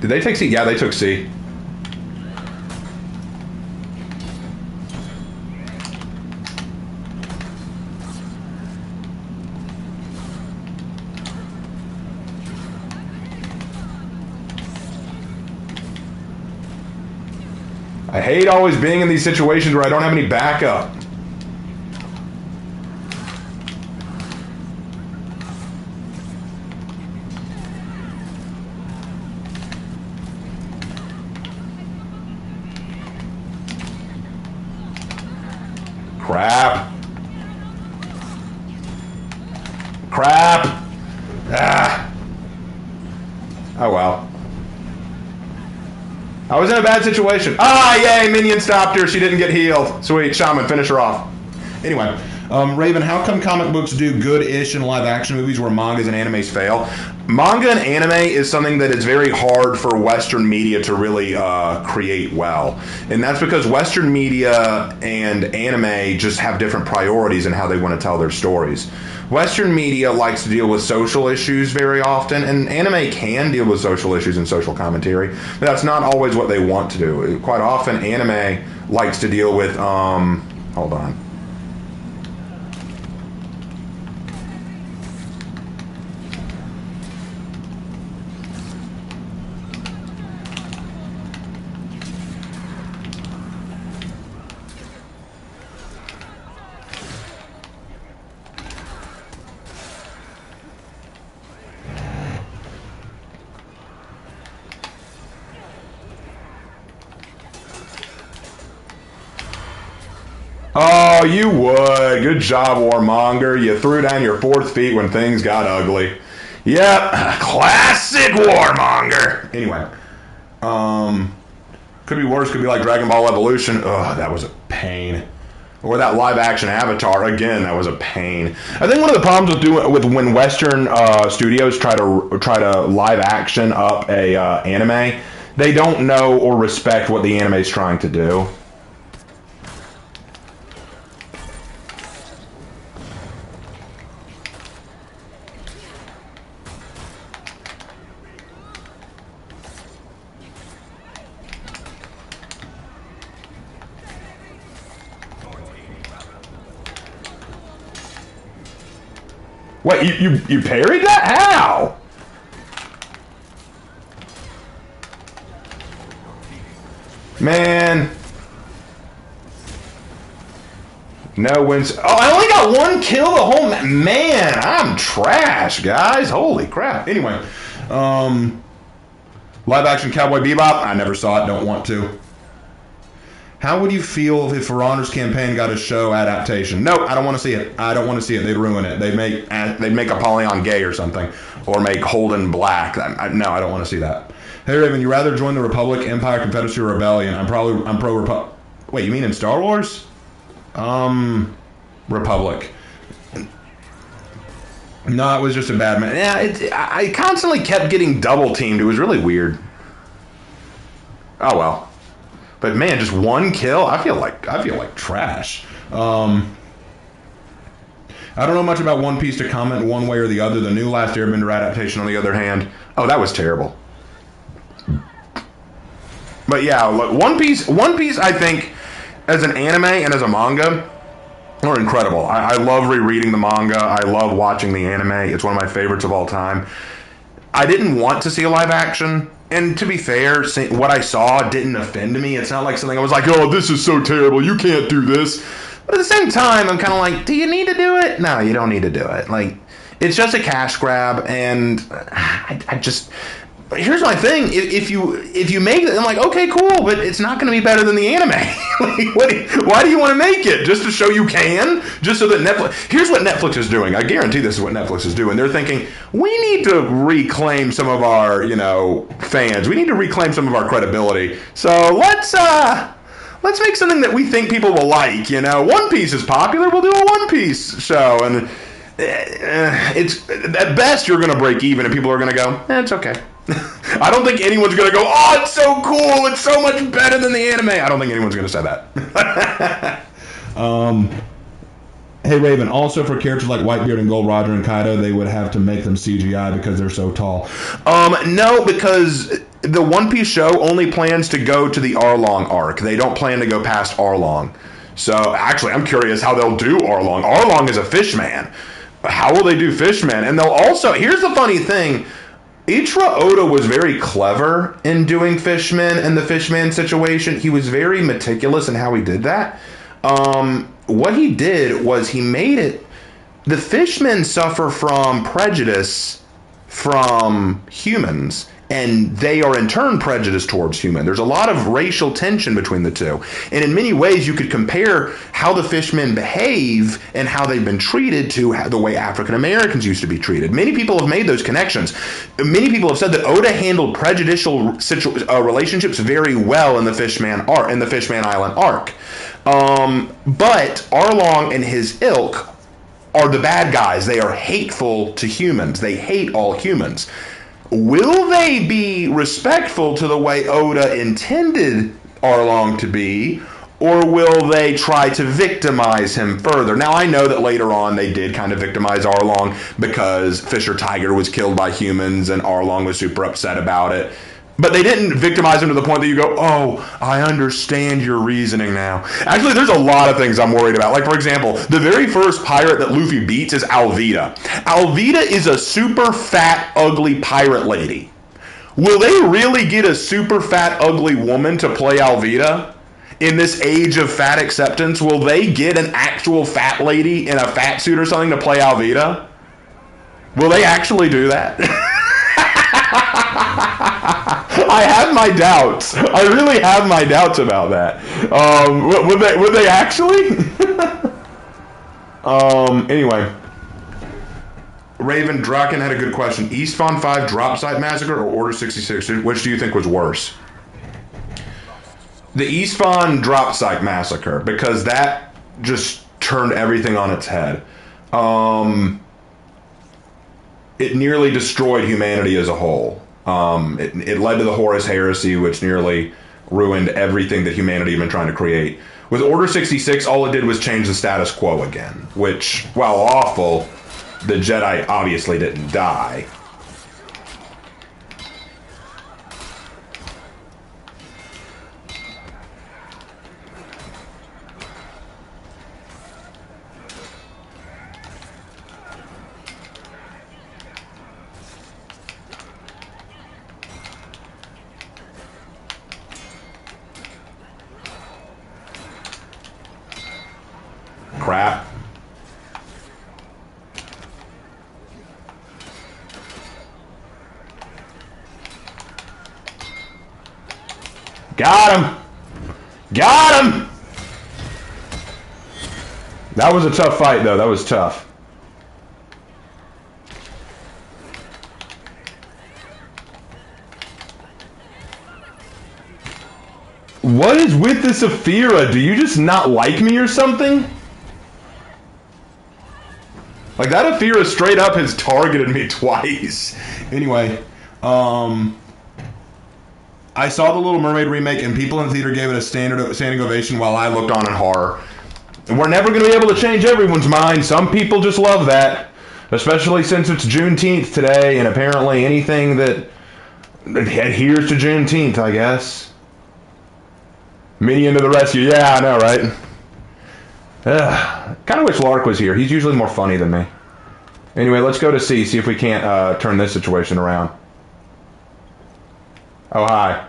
Did they take C? Yeah, they took C. I hate always being in these situations where I don't have any backup. Crap. Crap. Ah. Oh well. I was in a bad situation. Ah, yay, minion stopped her. She didn't get healed. Sweet, Shaman, finish her off. Anyway, Raven, how come comic books do good-ish in live-action movies where mangas and animes fail? Manga and anime is something that is very hard for Western media to really create well. And that's because Western media and anime just have different priorities in how they want to tell their stories. Western media likes to deal with social issues very often, and anime can deal with social issues and social commentary, but that's not always what they want to do. Quite often, anime likes to deal with, hold on. Oh, you would. Good job, Warmonger. You threw down your 4th feet when things got ugly. Yep, classic Warmonger. Anyway, could be worse. Could be like Dragon Ball Evolution. Ugh, that was a pain. Or that live-action Avatar. Again, that was a pain. I think one of the problems with when Western studios try to live action up a anime, they don't know or respect what the anime is trying to do. Wait, you parried that? How? Man. No wins. Oh, I only got 1 kill the whole man. I'm trash, guys. Holy crap. Anyway, live action Cowboy Bebop. I never saw it. Don't want to. How would you feel if For Honor's campaign got a show adaptation? No, I don't want to see it. I don't want to see it. They'd ruin it. They'd make Apollyon gay or something, or make Holden black. No, I don't want to see that. Hey Raven, you rather join the Republic, Empire, Confederacy, or Rebellion? I'm pro Republic. Wait, you mean in Star Wars? Republic. No, it was just a bad man. Yeah, I constantly kept getting double teamed. It was really weird. Oh well. But man, just 1 kill. I feel like trash. I don't know much about One Piece to comment one way or the other. The new Last Airbender adaptation, on the other hand, oh, that was terrible. But yeah, look, One Piece, I think, as an anime and as a manga, are incredible. I love rereading the manga. I love watching the anime. It's one of my favorites of all time. I didn't want to see a live action. And to be fair, what I saw didn't offend me. It's not like something I was like, oh, this is so terrible. You can't do this. But at the same time, I'm kind of like, do you need to do it? No, you don't need to do it. Like, It's just a cash grab, and I just. Here's my thing: if you make it, I'm like, okay, cool, but it's not going to be better than the anime. Like, why do you want to make it? Just to show you can? Just so that Netflix? Here's what Netflix is doing. I guarantee this is what Netflix is doing. They're thinking we need to reclaim some of our fans. We need to reclaim some of our credibility. So let's make something that we think people will like. One Piece is popular. We'll do a One Piece show, and it's at best you're going to break even, and people are going to go, it's okay. I don't think anyone's going to go, oh, it's so cool, it's so much better than the anime. I don't think anyone's going to say that. Hey, Raven, also for characters like Whitebeard and Gold Roger and Kaido, they would have to make them CGI because they're so tall. No, because the One Piece show only plans to go to the Arlong arc. They don't plan to go past Arlong. So, actually, I'm curious how they'll do Arlong. Arlong is a fishman. How will they do fishman? And they'll also, here's the funny thing, Ichiro Oda was very clever in doing Fishman and the Fishman situation. He was very meticulous in how he did that. What he did was he made it... The Fishmen suffer from prejudice from humans, and they are in turn prejudiced towards humans. There's a lot of racial tension between the two. And in many ways, you could compare how the Fishmen behave and how they've been treated to the way African Americans used to be treated. Many people have made those connections. Many people have said that Oda handled prejudicial relationships very well in the Fishman Island arc. But Arlong and his ilk are the bad guys. They are hateful to humans. They hate all humans. Will they be respectful to the way Oda intended Arlong to be, or will they try to victimize him further? Now, I know that later on they did kind of victimize Arlong because Fisher Tiger was killed by humans and Arlong was super upset about it. But they didn't victimize him to the point that you go, oh, I understand your reasoning now. Actually, there's a lot of things I'm worried about. Like, for example, the very first pirate that Luffy beats is Alvida. Alvida is a super fat, ugly pirate lady. Will they really get a super fat, ugly woman to play Alvida? In this age of fat acceptance, will they get an actual fat lady in a fat suit or something to play Alvida? Will they actually do that? I have my doubts. I really have my doubts about that. Would they actually? Anyway. Raven Draken had a good question. Eastfon 5 Drop Site Massacre or Order 66? Which do you think was worse? The Eastfon Drop Site Massacre, because that just turned everything on its head. It nearly destroyed humanity as a whole. It led to the Horus Heresy, which nearly ruined everything that humanity had been trying to create. With Order 66, all it did was change the status quo again, which, while awful, the Jedi obviously didn't die. Crap. Got him! Got him! That was a tough fight, though. That was tough. What is with this Aphira? Do you just not like me or something? Like, that Aphira straight up has targeted me twice. Anyway, I saw the Little Mermaid remake, and people in the theater gave it a standing ovation while I looked on in horror. And we're never going to be able to change everyone's mind. Some people just love that, especially since it's Juneteenth today, and apparently anything that adheres to Juneteenth, I guess. Minion to the rescue. Yeah, I know, right? Kind of wish Lark was here. He's usually more funny than me. Anyway, let's go to C, see if we can't turn this situation around. Oh, hi.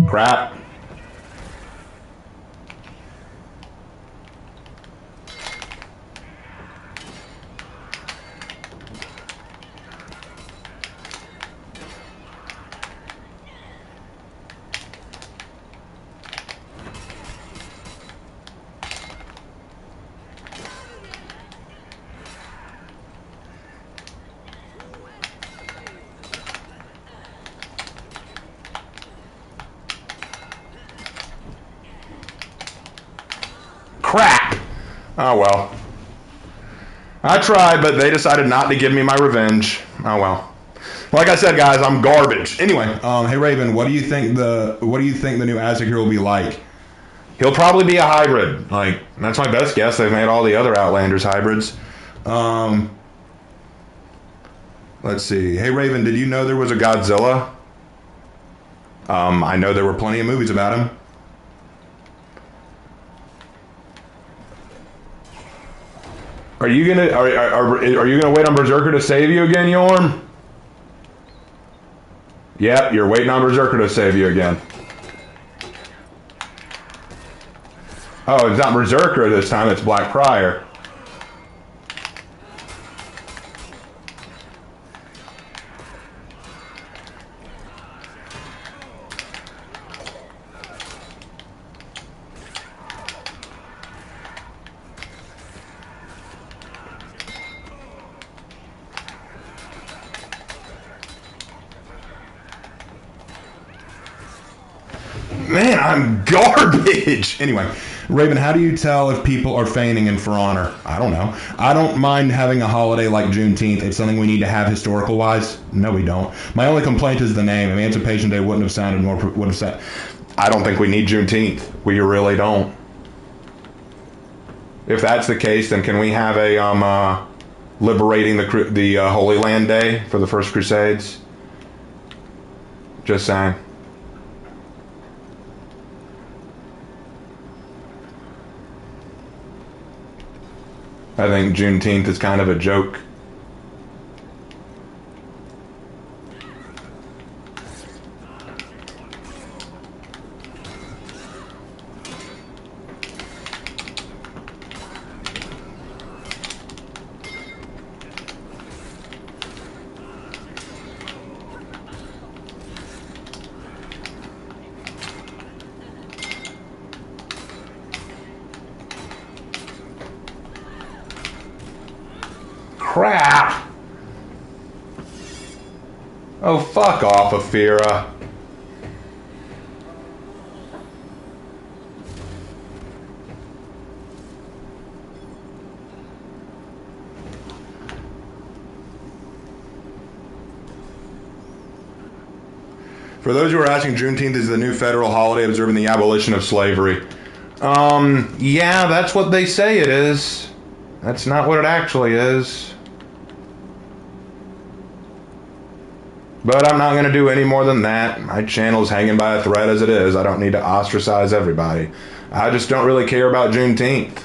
Crap. Crap! Oh well. I tried, but they decided not to give me my revenge. Oh well. Like I said, guys, I'm garbage. Anyway, hey Raven, what do you think the new Aztec hero will be like? He'll probably be a hybrid. Like, that's my best guess. They've made all the other Outlanders hybrids. Let's see. Hey Raven, did you know there was a Godzilla? I know there were plenty of movies about him. Are you gonna wait on Berserker to save you again, Yorm? Yep, you're waiting on Berserker to save you again. Oh, it's not Berserker this time, it's Black Prior. Man, I'm garbage. Anyway, Raven, how do you tell if people are feigning in For Honor? I don't know. I don't mind having a holiday like Juneteenth. It's something we need to have historical-wise. No, we don't. My only complaint is the name. Emancipation Day wouldn't have sounded more. Would have said. I don't think we need Juneteenth. We really don't. If that's the case, then can we have a liberating the Holy Land Day for the First Crusades? Just saying. I think Juneteenth is kind of a joke. Crap! Oh, fuck off, Aphira. For those who are asking, Juneteenth is the new federal holiday observing the abolition of slavery. Yeah, that's what they say it is. That's not what it actually is. But I'm not going to do any more than that. My channel's hanging by a thread as it is. I don't need to ostracize everybody. I just don't really care about Juneteenth.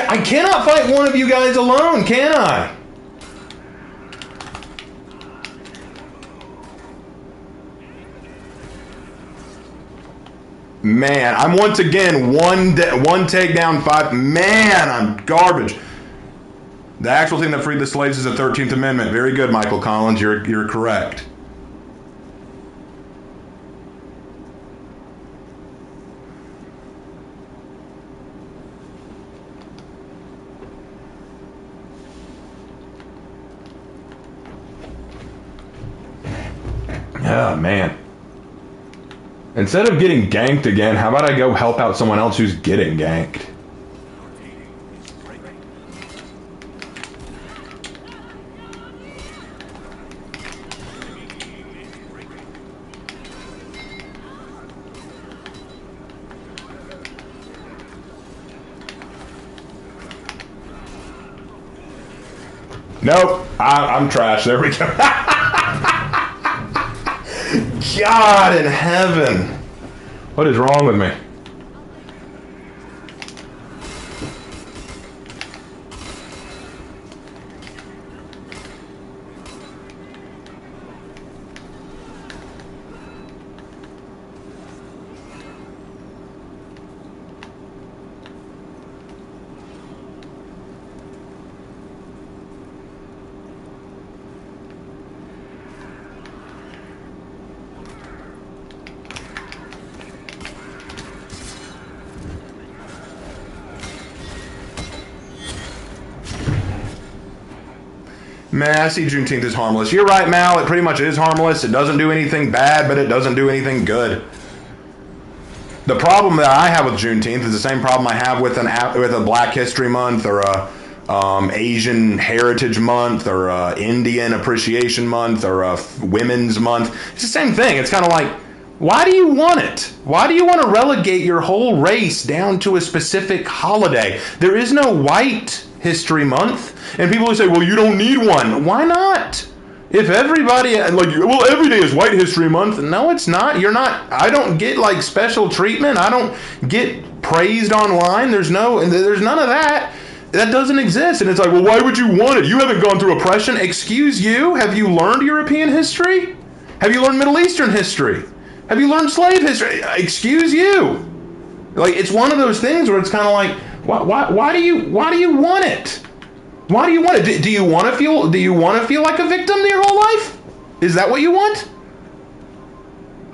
I cannot fight one of you guys alone, can I? Man, I'm once again one takedown, 5. Man, I'm garbage. The actual thing that freed the slaves is the 13th Amendment. Very good, Michael Collins. You're correct. Oh, man. Instead of getting ganked again, how about I go help out someone else who's getting ganked? Nope, I'm trash. There we go. God in heaven. What is wrong with me? Man, I see Juneteenth is harmless. You're right, Mal. It pretty much is harmless. It doesn't do anything bad, but it doesn't do anything good. The problem that I have with Juneteenth is the same problem I have with a Black History Month or a Asian Heritage Month or a Indian Appreciation Month or a Women's Month. It's the same thing. It's kind of like, why do you want it? Why do you want to relegate your whole race down to a specific holiday? There is no White History Month. And people will say, well, you don't need one. Why not? If everybody, like, well, every day is White History Month. No, it's not. You're not, I don't get, like, special treatment. I don't get praised online. There's none of that. That doesn't exist. And it's like, well, why would you want it? You haven't gone through oppression. Excuse you? Have you learned European history? Have you learned Middle Eastern history? Have you learned slave history? Excuse you? Like, it's one of those things where it's kind of like, why do you want it? Why do you want it? Do you want to feel like a victim your whole life? Is that what you want?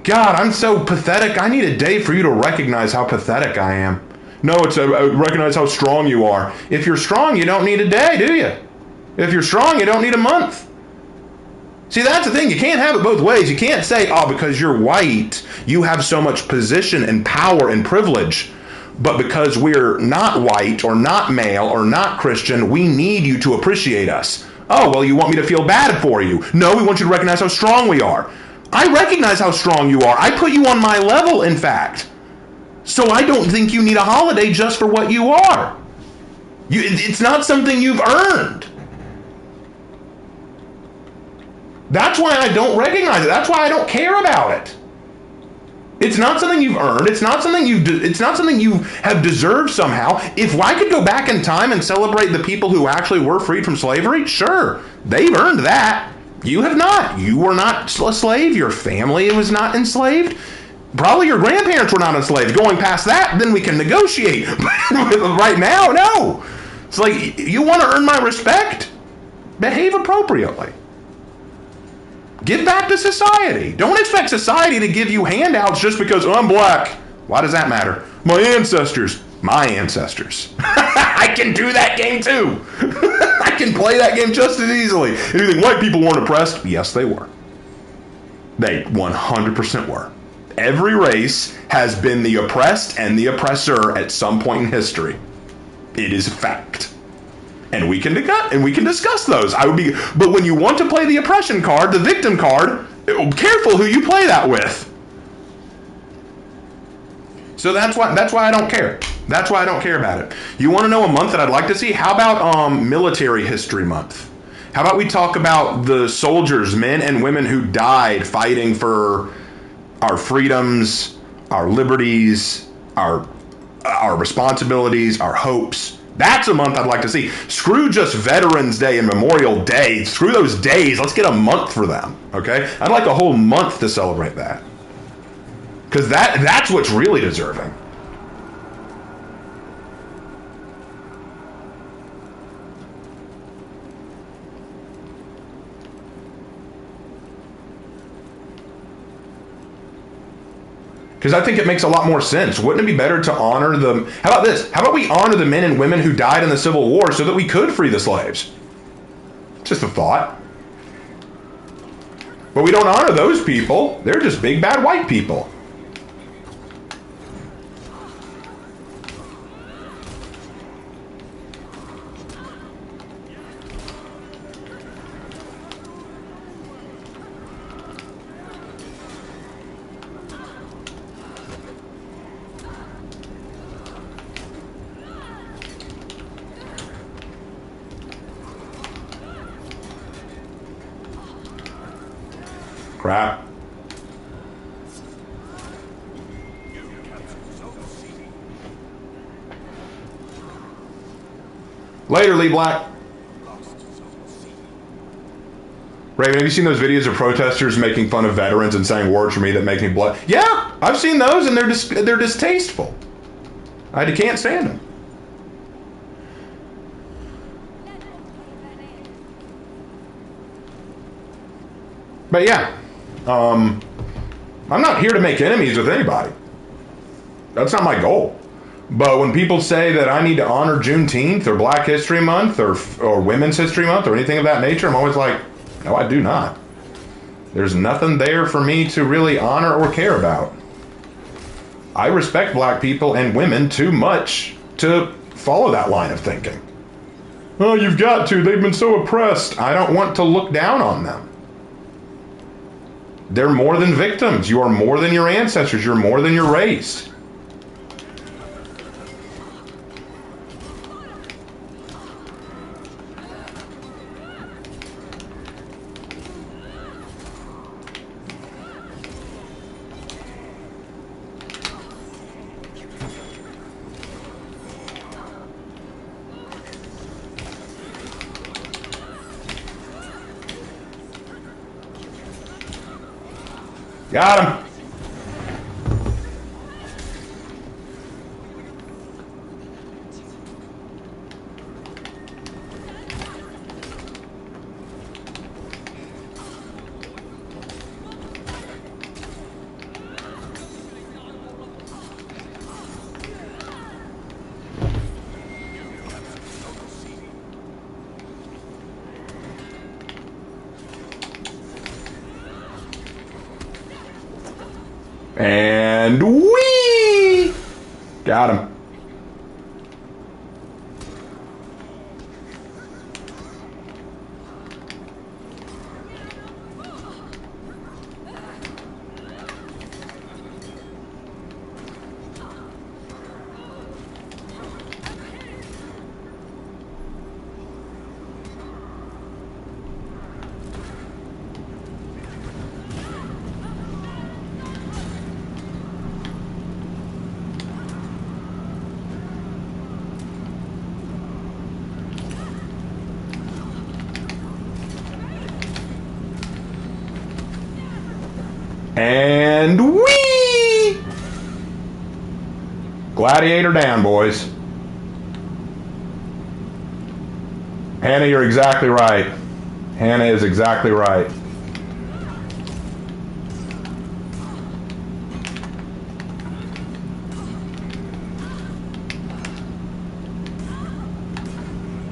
God, I'm so pathetic. I need a day for you to recognize how pathetic I am. No, it's recognize how strong you are. If you're strong, you don't need a day, do you? If you're strong, you don't need a month. See, that's the thing. You can't have it both ways. You can't say, oh, because you're white, you have so much position and power and privilege. But because we're not white or not male or not Christian, we need you to appreciate us. Oh, well, you want me to feel bad for you. No, we want you to recognize how strong we are. I recognize how strong you are. I put you on my level, in fact. So I don't think you need a holiday just for what you are. It's not something you've earned. That's why I don't recognize it. That's why I don't care about it. It's not something you've earned. It's not something you have deserved somehow. If I could go back in time and celebrate the people who actually were freed from slavery, sure, they've earned that. You have not. You were not a slave. Your family was not enslaved. Probably your grandparents were not enslaved. Going past that, then we can negotiate. Right now, no. It's like, you want to earn my respect? Behave appropriately. Give back to society. Don't expect society to give you handouts just because I'm black. Why does that matter? My ancestors. I can do that game too. I can play that game just as easily. And you think white people weren't oppressed? Yes, they were. They 100% were. Every race has been the oppressed and the oppressor at some point in history. It is a fact. And we can discuss those. But when you want to play the oppression card, the victim card, careful who you play that with. So that's why I don't care. That's why I don't care about it. You want to know a month that I'd like to see? How about Military History Month? How about we talk about the soldiers, men and women who died fighting for our freedoms, our liberties, our responsibilities, our hopes. That's a month I'd like to see. Screw just Veterans Day and Memorial Day. Screw those days. Let's get a month for them, okay? I'd like a whole month to celebrate that. Because that's what's really deserving. Because I think it makes a lot more sense. Wouldn't it be better to honor them? How about this? How about we honor the men and women who died in the Civil War so that we could free the slaves? Just a thought. But we don't honor those people. They're just big bad white people. Crap. Later, Lee Black. Raven, have you seen those videos of protesters making fun of veterans and saying words for me that make me blood? Yeah, I've seen those, and they're distasteful. I can't stand them. But yeah, I'm not here to make enemies with anybody. That's not my goal. But when people say that I need to honor Juneteenth or Black History Month or Women's History Month or anything of that nature, I'm always like, no, I do not. There's nothing there for me to really honor or care about. I respect black people and women too much to follow that line of thinking. Oh, you've got to. They've been so oppressed. I don't want to look down on them. They're more than victims. You are more than your ancestors. You're more than your race. Got him. And whee! Got him. And whee! Gladiator down, boys. Hannah, you're exactly right. Hannah is exactly right.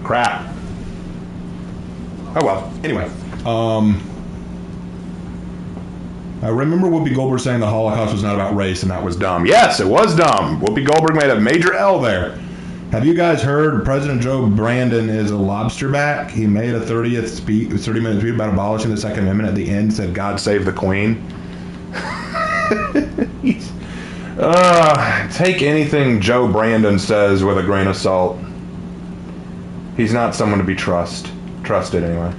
Crap. Oh well. Anyway. I remember Whoopi Goldberg saying the Holocaust was not about race, and that was dumb. Yes, it was dumb. Whoopi Goldberg made a major L there. Have you guys heard President Joe Brandon is a lobster back? He made a 30-minute speech about abolishing the Second Amendment. At the end, said, "God save the Queen." Take anything Joe Brandon says with a grain of salt. He's not someone to be trusted anyway.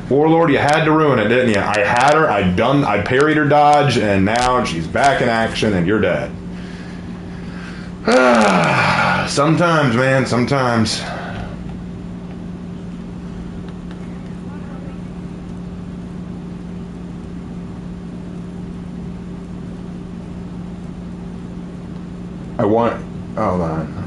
Warlord, you had to ruin it, didn't you? I had her, I parried her dodge, and now she's back in action, and you're dead. Sometimes, man, sometimes. Hold on.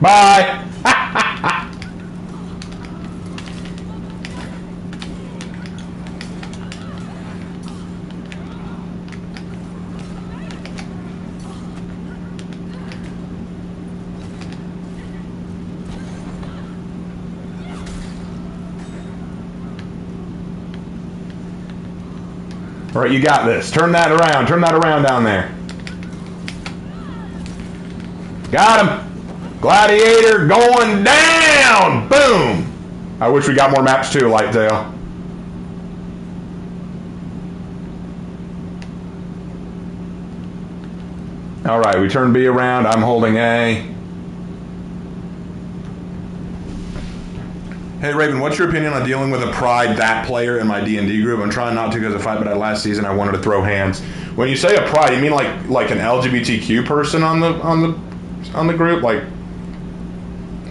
Bye. All right, you got this. Turn that around. Turn that around down there. Got him. Gladiator going down. Boom. I wish we got more maps too, Lighttail. All right, we turn B around. I'm holding A. Hey, Raven, what's your opinion on dealing with a Pride that player in my D&D group? I'm trying not to because of fight, but last season I wanted to throw hands. When you say a Pride, you mean like an LGBTQ person on the group? Like,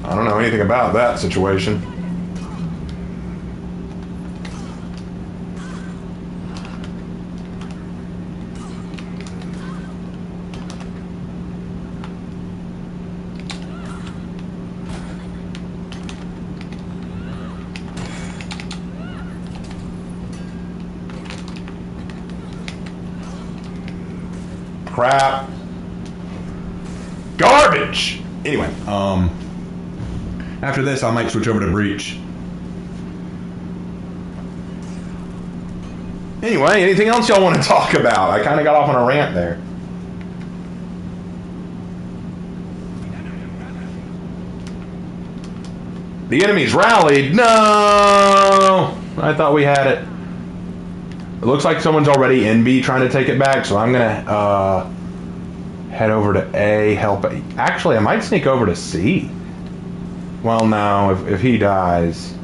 I don't know anything about that situation. Crap. Garbage! Anyway, after this, I might switch over to Breach. Anyway, anything else y'all want to talk about? I kind of got off on a rant there. The enemy's rallied. No! I thought we had it. It looks like someone's already in B trying to take it back, so I'm going to head over to A, help. Actually, I might sneak over to C. Well, no, if he dies.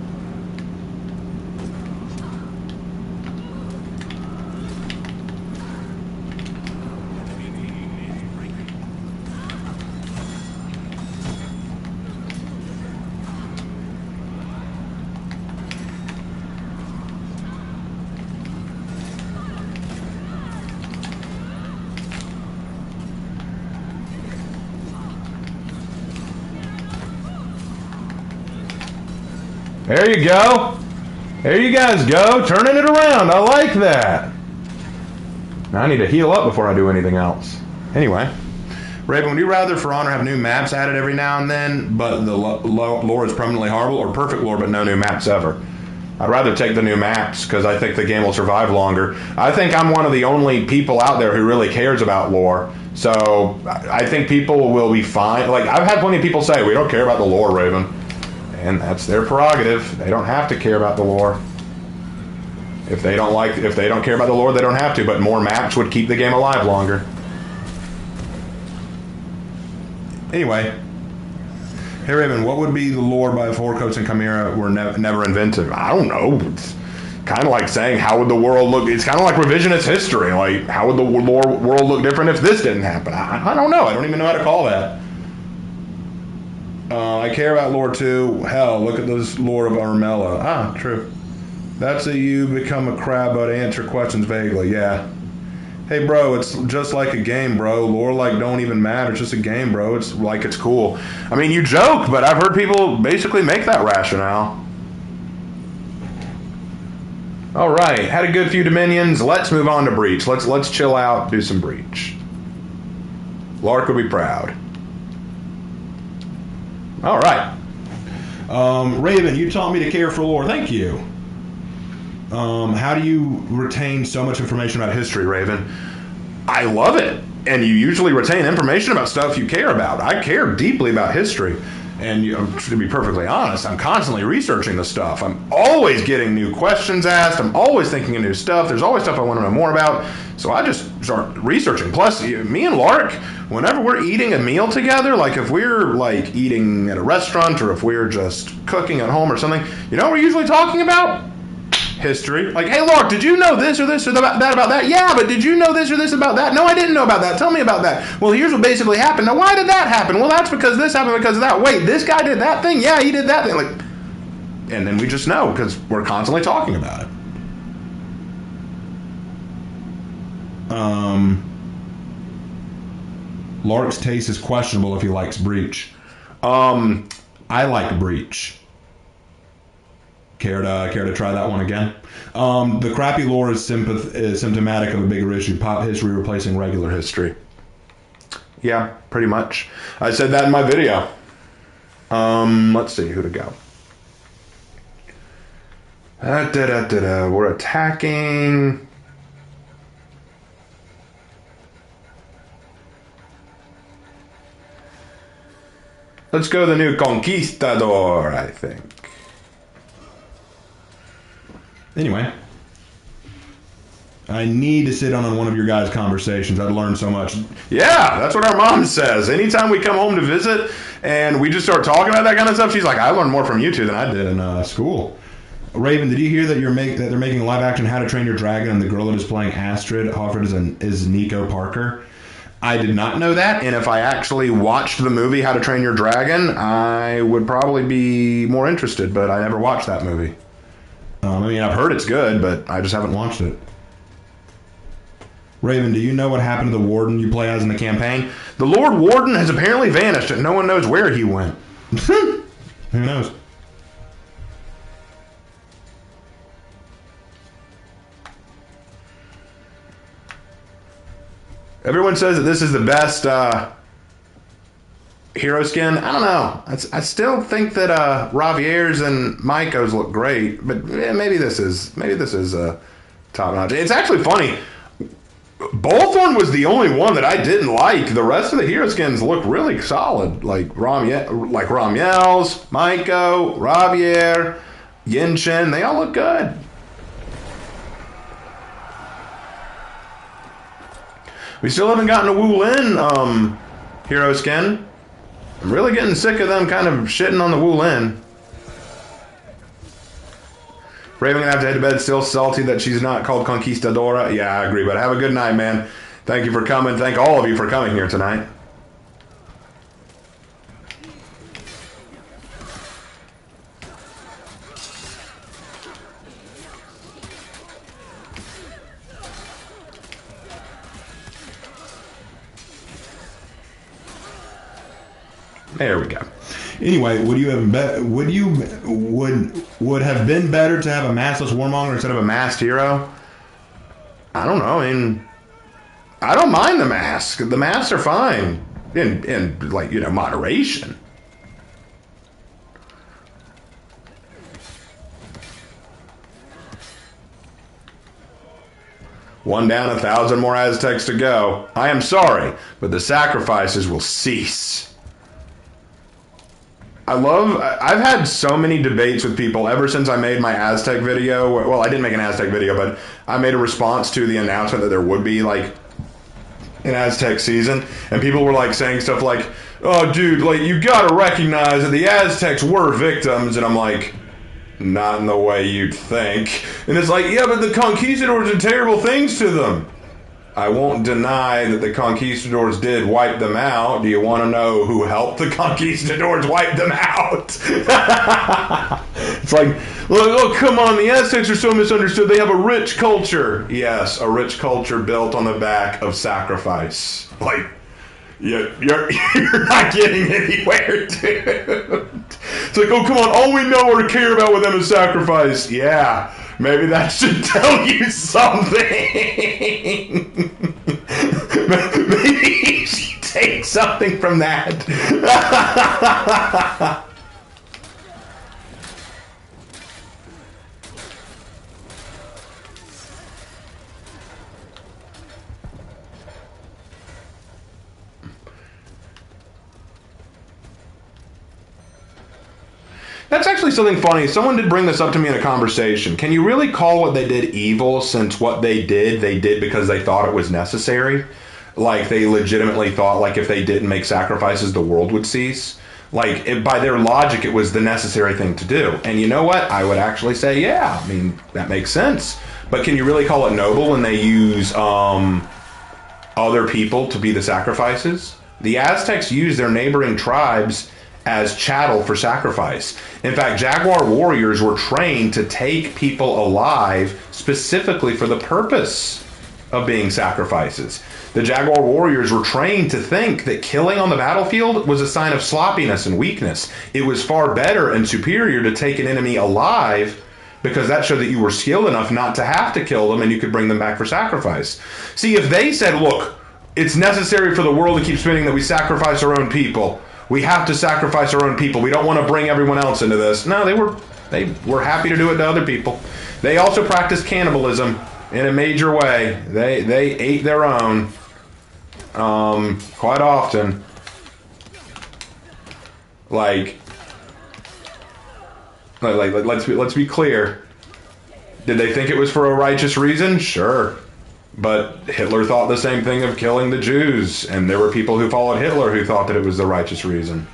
There you go. There you guys go. Turning it around. I like that. Now I need to heal up before I do anything else. Anyway. Raven, would you rather For Honor have new maps added every now and then, but the lore is permanently horrible, or perfect lore but no new maps ever? I'd rather take the new maps because I think the game will survive longer. I think I'm one of the only people out there who really cares about lore. So I think people will be fine. Like, I've had plenty of people say, we don't care about the lore, Raven. And that's their prerogative. They don't have to care about the lore. If they don't care about the lore, they don't have to. But more maps would keep the game alive longer. Anyway, hey Raven, what would be the lore by Four Coats and Chimera were never invented? I don't know. It's kind of like saying how would the world look? It's kind of like revisionist history. Like how would the world look different if this didn't happen? I don't know. I don't even know how to call that. I care about lore too. Hell, look at this lore of Armella. Ah, true. That's a you become a crab but answer questions vaguely. Yeah. Hey, bro, it's just like a game, bro. Lore, like, don't even matter. It's just a game, bro. It's like it's cool. I mean, you joke, but I've heard people basically make that rationale. All right. Had a good few Dominions. Let's move on to Breach. Let's chill out, do some Breach. Lark would be proud. All right. Raven, you taught me to care for lore. Thank you. How do you retain so much information about history, Raven? I love it. And you usually retain information about stuff you care about. I care deeply about history. And to be perfectly honest, I'm constantly researching the stuff. I'm always getting new questions asked. I'm always thinking of new stuff. There's always stuff I want to know more about. So I just start researching. Plus, me and Lark, whenever we're eating a meal together, like if we're like eating at a restaurant or if we're just cooking at home or something, you know what we're usually talking about? History. Like, hey, Lark, did you know this or this or that about that? Yeah, but did you know this or this about that? No, I didn't know about that. Tell me about that. Well, here's what basically happened. Now, why did that happen? Well, that's because this happened because of that. Wait, this guy did that thing? Yeah, he did that thing. Like, and then we just know because we're constantly talking about it. Lark's taste is questionable if he likes Breach. I like Breach. Care to try that one again? The crappy lore is symptomatic of a bigger issue. Pop history replacing regular history. Yeah, pretty much. I said that in my video. Let's see who to go. We're attacking. Let's go the new Conquistador, I think. Anyway. I need to sit on one of your guys' conversations. I'd learned so much. Yeah, that's what our mom says. Anytime we come home to visit and we just start talking about that kind of stuff, she's like, I learned more from you two than I did in school. Raven, did you hear that that they're making a live action How to Train Your Dragon and the girl that is playing Astrid Hofford is Nico Parker? I did not know that, and if I actually watched the movie How to Train Your Dragon, I would probably be more interested, but I never watched that movie. I mean, I've heard it's good, but I just haven't watched it. Raven, do you know what happened to the warden you play as in the campaign? The Lord Warden has apparently vanished, and no one knows where he went. Who knows? Everyone says that this is the best hero skin. I don't know. I still think that Ravier's and Maiko's look great, but maybe this is top notch. It's actually funny. Bolthorn was the only one that I didn't like. The rest of the hero skins look really solid, like Ramiel's, Maiko, Ravier, Yinshin. They all look good. We still haven't gotten a Wu Lin hero skin. I'm really getting sick of them kind of shitting on the Wu Lin. Raven gonna have to head to bed, still salty that she's not called Conquistadora. Yeah, I agree, but have a good night, man. Thank you for coming. Thank all of you for coming here tonight. There we go. Anyway, would have been better to have a maskless warmonger instead of a masked hero? I don't know. I mean, I don't mind the mask. The masks are fine in like, you know, moderation. One down, 1,000 more Aztecs to go. I am sorry, but the sacrifices will cease. I've had so many debates with people ever since I made my Aztec video. Well, I didn't make an Aztec video, but I made a response to the announcement that there would be like an Aztec season. And people were like saying stuff like, oh, dude, like you gotta recognize that the Aztecs were victims. And I'm like, not in the way you'd think. And it's like, yeah, but the conquistadors did terrible things to them. I won't deny that the conquistadors did wipe them out. Do you want to know who helped the conquistadors wipe them out? It's like, oh, come on, the Aztecs are so misunderstood. They have a rich culture. Yes, a rich culture built on the back of sacrifice. Like, you're not getting anywhere, dude. It's like, oh, come on, all we know or care about with them is sacrifice. Yeah. Maybe that should tell you something. Maybe you should take something from that. That's actually something funny. Someone did bring this up to me in a conversation. Can you really call what they did evil, since what they did because they thought it was necessary? Like, they legitimately thought, like, if they didn't make sacrifices, the world would cease? Like, by their logic, it was the necessary thing to do. And you know what? I would actually say, yeah, I mean, that makes sense. But can you really call it noble when they use other people to be the sacrifices? The Aztecs used their neighboring tribes as chattel for sacrifice. In fact, Jaguar warriors were trained to take people alive specifically for the purpose of being sacrifices. The Jaguar warriors were trained to think that killing on the battlefield was a sign of sloppiness and weakness. It was far better and superior to take an enemy alive, because that showed that you were skilled enough not to have to kill them and you could bring them back for sacrifice. See, if they said, look, it's necessary for the world to keep spinning that we sacrifice our own people. We have to sacrifice our own people. We don't want to bring everyone else into this. No, they were happy to do it to other people. They also practiced cannibalism in a major way. They ate their own quite often. Like, let's be clear. Did they think it was for a righteous reason? Sure. But Hitler thought the same thing of killing the Jews, and there were people who followed Hitler who thought that it was the righteous reason.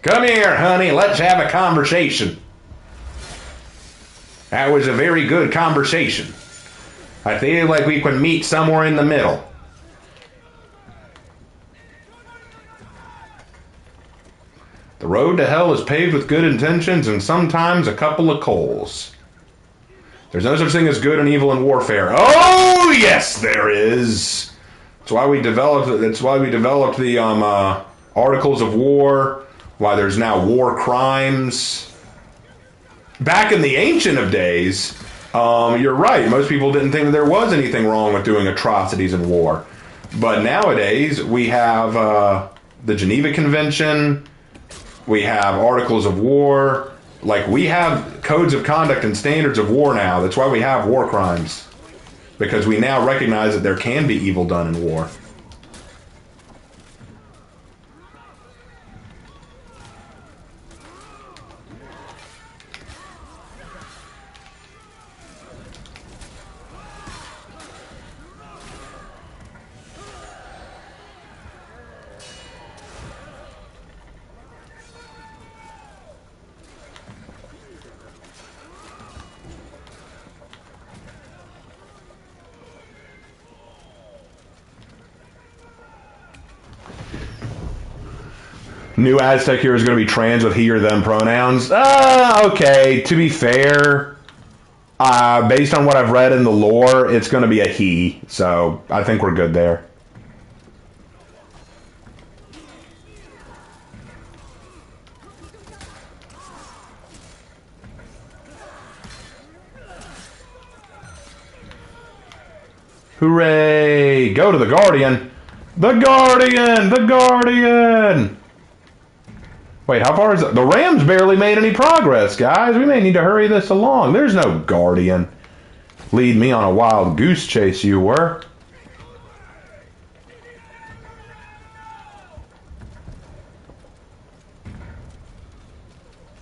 Come here, honey. Let's have a conversation. That was a very good conversation. I feel like we could meet somewhere in the middle. The road to hell is paved with good intentions and sometimes a couple of coals. There's no such thing as good and evil in warfare. Oh, yes, there is. That's why we developed the Articles of War. Why there's now war crimes. Back in the ancient of days, you're right. Most people didn't think that there was anything wrong with doing atrocities in war. But nowadays, we have the Geneva Convention. We have Articles of War. Like, we have codes of conduct and standards of war now. That's why we have war crimes. Because we now recognize that there can be evil done in war. New Aztec here is going to be trans with he or them pronouns. Okay, to be fair, based on what I've read in the lore, it's going to be a he, so I think we're good there. Hooray! Go to the Guardian! The Guardian! The Guardian! Wait, how far is it? The Rams barely made any progress, guys. We may need to hurry this along. There's no Guardian. Lead me on a wild goose chase, you were.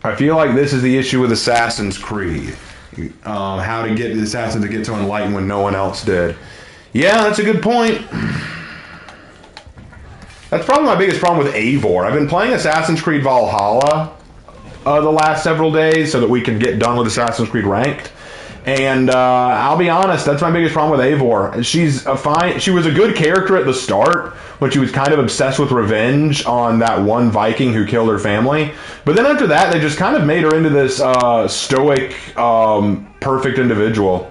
I feel like this is the issue with Assassin's Creed. How to get the assassin to get to enlighten when no one else did. Yeah, that's a good point. That's probably my biggest problem with Eivor. I've been playing Assassin's Creed Valhalla the last several days so that we can get done with Assassin's Creed Ranked. And I'll be honest, that's my biggest problem with Eivor. She was a good character at the start, when she was kind of obsessed with revenge on that one Viking who killed her family. But then after that, they just kind of made her into this stoic, perfect individual.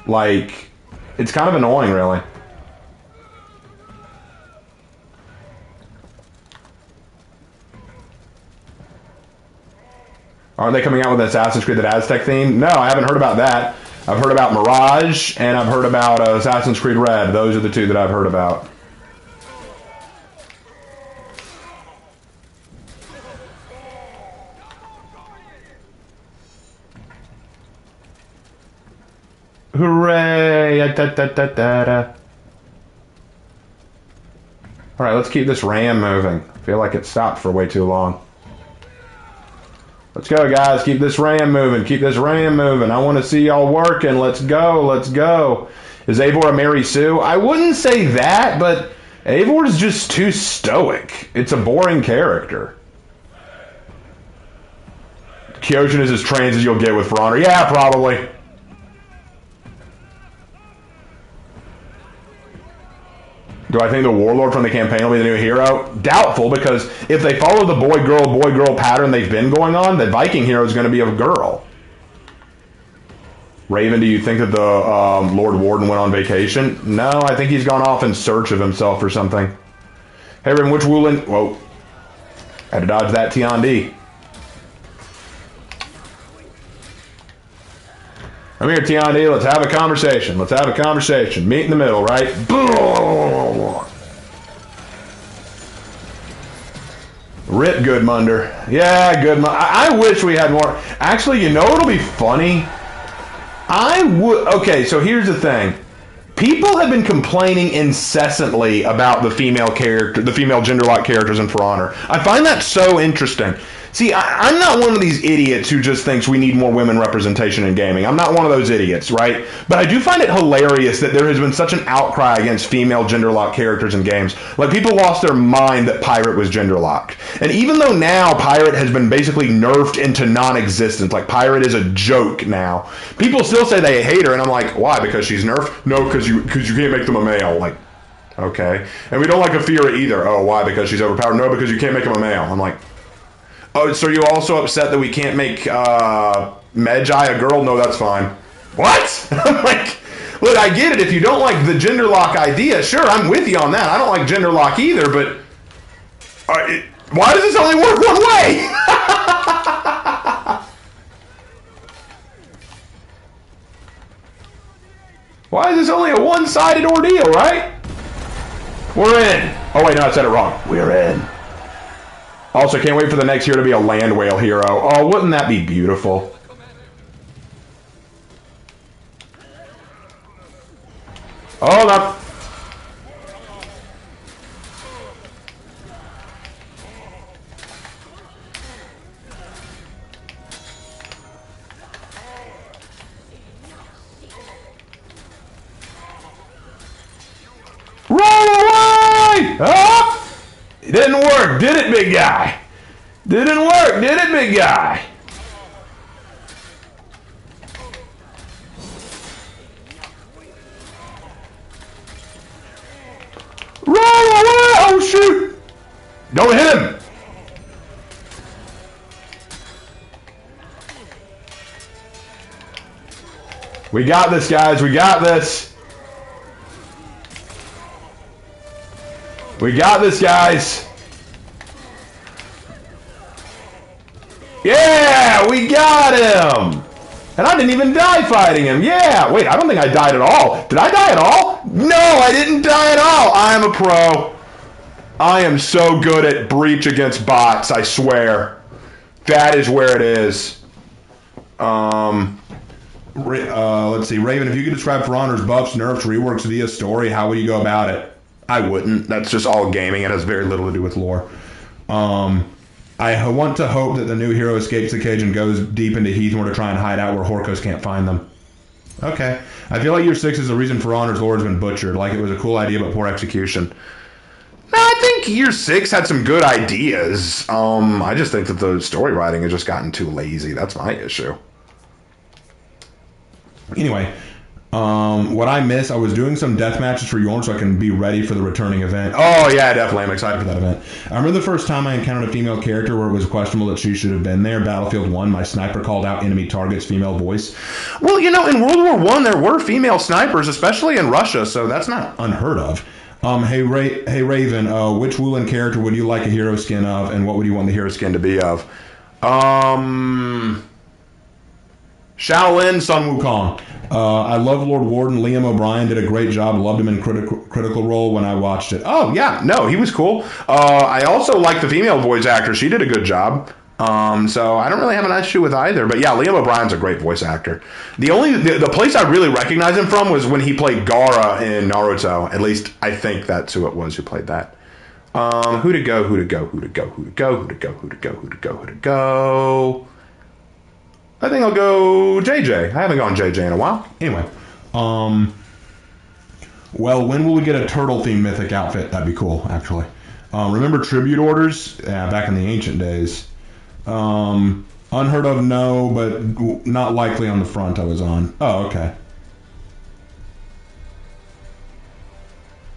Like, it's kind of annoying, really. Aren't they coming out with Assassin's Creed, that Aztec theme? No, I haven't heard about that. I've heard about Mirage, and I've heard about Assassin's Creed Red. Those are the two that I've heard about. Hooray! Alright, let's keep this ram moving. I feel like it stopped for way too long. Let's go, guys. Keep this ram moving. Keep this ram moving. I want to see y'all working. Let's go. Let's go. Is Eivor a Mary Sue? I wouldn't say that, but Eivor is just too stoic. It's a boring character. Kyojin is as trans as you'll get with For Honor. Yeah, probably. Do I think the Warlord from the campaign will be the new hero? Doubtful, because if they follow the boy-girl pattern they've been going on, the Viking hero is going to be a girl. Raven, do you think that the Lord Warden went on vacation? No, I think he's gone off in search of himself or something. Hey, Raven, which Woolen... Whoa. Had to dodge that T on D. Come here, Tiandi. Let's have a conversation. Let's have a conversation. Meet in the middle, right? Rip Goodmunder. Yeah, Goodmunder. I wish we had more. Actually, you know what'll be funny? I would. Okay, so here's the thing. People have been complaining incessantly about the female gender lock characters in For Honor. I find that so interesting. See, I'm not one of these idiots who just thinks we need more women representation in gaming. I'm not one of those idiots, right? But I do find it hilarious that there has been such an outcry against female gender lock characters in games. Like, people lost their mind that Pirate was gender locked. And even though now Pirate has been basically nerfed into non-existence, like Pirate is a joke now, people still say they hate her, and I'm like, why? Because she's nerfed? No, because you can't make them a male. Like, okay. And we don't like Afira either. Oh, why? Because she's overpowered? No, because you can't make him a male. I'm like, oh, so you're also upset that we can't make Magi a girl? No, that's fine. What? I'm like, look, I get it. If you don't like the gender lock idea, sure, I'm with you on that. I don't like gender lock either, but why does this only work one way? Why is this only a one-sided ordeal, right? We're in. Oh, wait, no, I said it wrong. We're in. Also, can't wait for the next hero to be a land whale hero. Oh, wouldn't that be beautiful? Oh, that... Roll away! Oh! It didn't work, did it, big guy? Didn't work, did it, big guy? Roll away! Oh, shoot! Don't hit him! We got this, guys. We got this. We got this, guys. Yeah, we got him. And I didn't even die fighting him. Yeah. Wait, I don't think I died at all. Did I die at all? No, I didn't die at all. I am a pro. I am so good at breach against bots, I swear. That is where it is. Let's see. Raven, if you could describe For Honor's buffs, nerfs, reworks via story, how would you go about it? I wouldn't. That's just all gaming. It has very little to do with lore. I want to hope that the new hero escapes the cage and goes deep into Heathmore to try and hide out where Horkos can't find them. Okay. I feel like Year 6 is the reason For Honor's lore has been butchered. Like it was a cool idea, but poor execution. No, I think Year 6 had some good ideas. I just think that the story writing has just gotten too lazy. That's my issue. Anyway, what I miss, I was doing some death matches for Yorn so I can be ready for the returning event. Oh, yeah, definitely. I'm excited for that event. I remember the first time I encountered a female character where it was questionable that she should have been there. Battlefield 1, my sniper called out enemy targets, female voice. Well, you know, in World War I, there were female snipers, especially in Russia, so that's not unheard of. Hey Raven, which Woolen character would you like a hero skin of, and what would you want the hero skin to be of? Shaolin Sun Wukong. I love Lord Warden. Liam O'Brien did a great job. Loved him in Critical Role when I watched it. Oh, yeah. No, he was cool. I also like the female voice actor. She did a good job. So I don't really have an issue with either. But yeah, Liam O'Brien's a great voice actor. The place I really recognize him from was when he played Gaara in Naruto. At least I think that's who it was who played that. Who to go? I think I'll go JJ. I haven't gone JJ in a while. Anyway, well, when will we get a turtle-themed mythic outfit? That'd be cool, actually. Remember tribute orders? Yeah, back in the ancient days. Unheard of, no, but not likely on the front I was on. Oh, okay.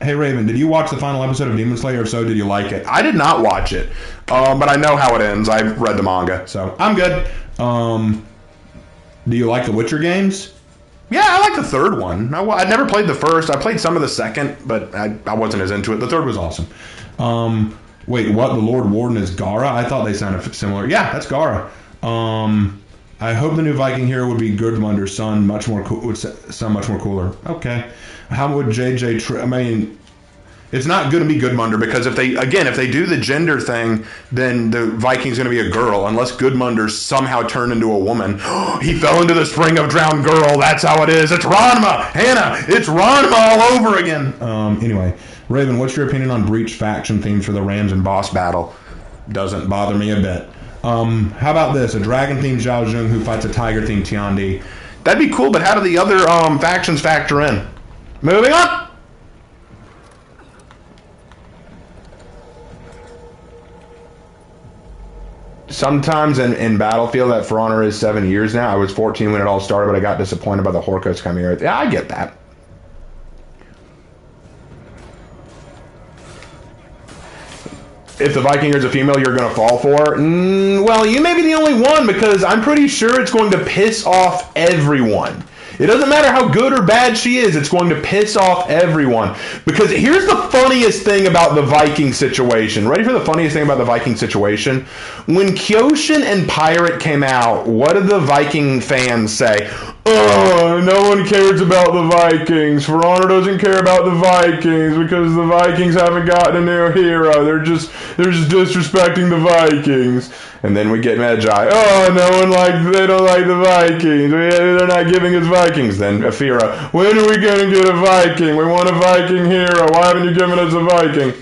Hey, Raven, did you watch the final episode of Demon Slayer? If so, did you like it? I did not watch it, but I know how it ends. I've read the manga, so I'm good. Do you like the Witcher games? Yeah, I like the third one. I never played the first. I played some of the second, but I wasn't as into it. The third was awesome. Wait, what? The Lord Warden is Gaara? I thought they sounded similar. Yeah, that's Gaara. I hope the new Viking hero would be Gudmunder's son, much more cool. Would sound much more cooler. Okay. How would JJ? I mean, it's not going to be Gudmunder because if they do the gender thing, then the Viking's going to be a girl unless Gudmunder somehow turned into a woman. He fell into the spring of drowned girl. That's how it is. It's Ranma, Hannah. It's Ranma all over again. Anyway, Raven, what's your opinion on Breach faction themes for the Rams and boss battle? Doesn't bother me a bit. How about this? A dragon-themed Zhao Zheng who fights a tiger-themed Tiandi. That'd be cool, but how do the other factions factor in? Moving on. Sometimes in Battlefield, that For Honor is 7 years now. I was 14 when it all started, but I got disappointed by the Horkos coming here. Yeah, I get that. If the Viking is a female, you're going to fall for? Well, you may be the only one because I'm pretty sure it's going to piss off everyone. It doesn't matter how good or bad she is, it's going to piss off everyone. Because here's the funniest thing about the Viking situation. Ready for the funniest thing about the Viking situation? When Kyoshin and Pirate came out, what did the Viking fans say? Oh, no one cares about the Vikings. For Honor doesn't care about the Vikings because the Vikings haven't gotten a new hero. They're just disrespecting the Vikings. And then we get Magi. Oh, they don't like the Vikings. They're not giving us Vikings. Then Aphira, when are we going to get a Viking? We want a Viking hero. Why haven't you given us a Viking?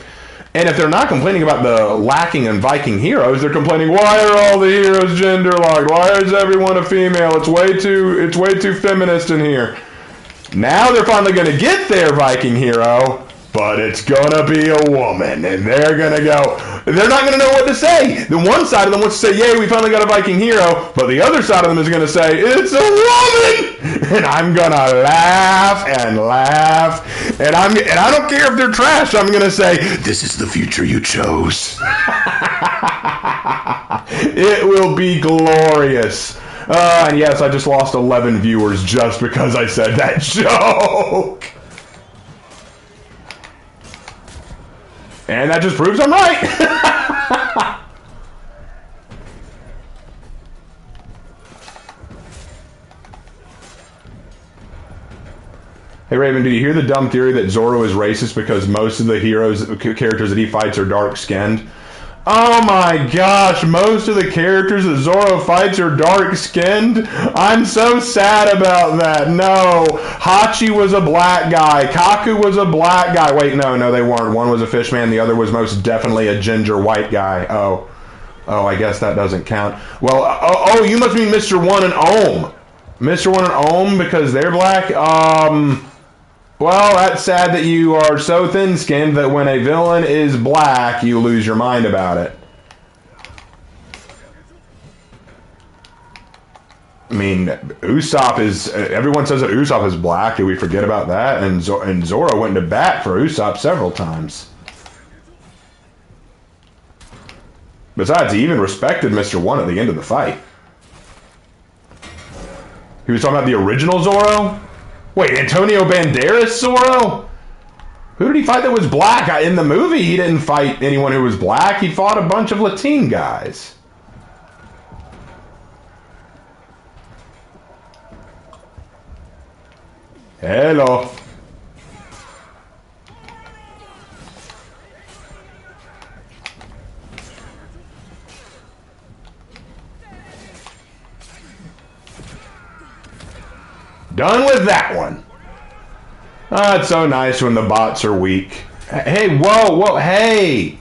And if they're not complaining about the lacking in Viking heroes, they're complaining, why are all the heroes gender locked? Why is everyone a female? It's way too feminist in here. Now they're finally going to get their Viking hero, but it's going to be a woman. And they're not going to know what to say. The one side of them wants to say, yay, we finally got a Viking hero. But the other side of them is going to say, it's a woman. And I'm going to laugh and laugh. And I don't care if they're trash. I'm going to say, this is the future you chose. It will be glorious. And yes, I just lost 11 viewers just because I said that joke. And that just proves I'm right. Hey Raven, did you hear the dumb theory that Zoro is racist because most of the characters that he fights are dark-skinned? Oh my gosh, most of the characters that Zoro fights are dark-skinned? I'm so sad about that. No, Hachi was a black guy. Kaku was a black guy. Wait, no, they weren't. One was a fishman, the other was most definitely a ginger white guy. Oh, I guess that doesn't count. Well, you must mean Mr. One and Ohm. Mr. One and Ohm because they're black? Well, that's sad that you are so thin-skinned that when a villain is black, you lose your mind about it. I mean, Usopp is... everyone says that Usopp is black. Did we forget about that? And Zoro went to bat for Usopp several times. Besides, he even respected Mr. One at the end of the fight. He was talking about the original Zoro? Wait, Antonio Banderas Zoro? Who did he fight that was black? In the movie, he didn't fight anyone who was black. He fought a bunch of Latin guys. Hello. Done with that one. It's so nice when the bots are weak. Hey, whoa, hey.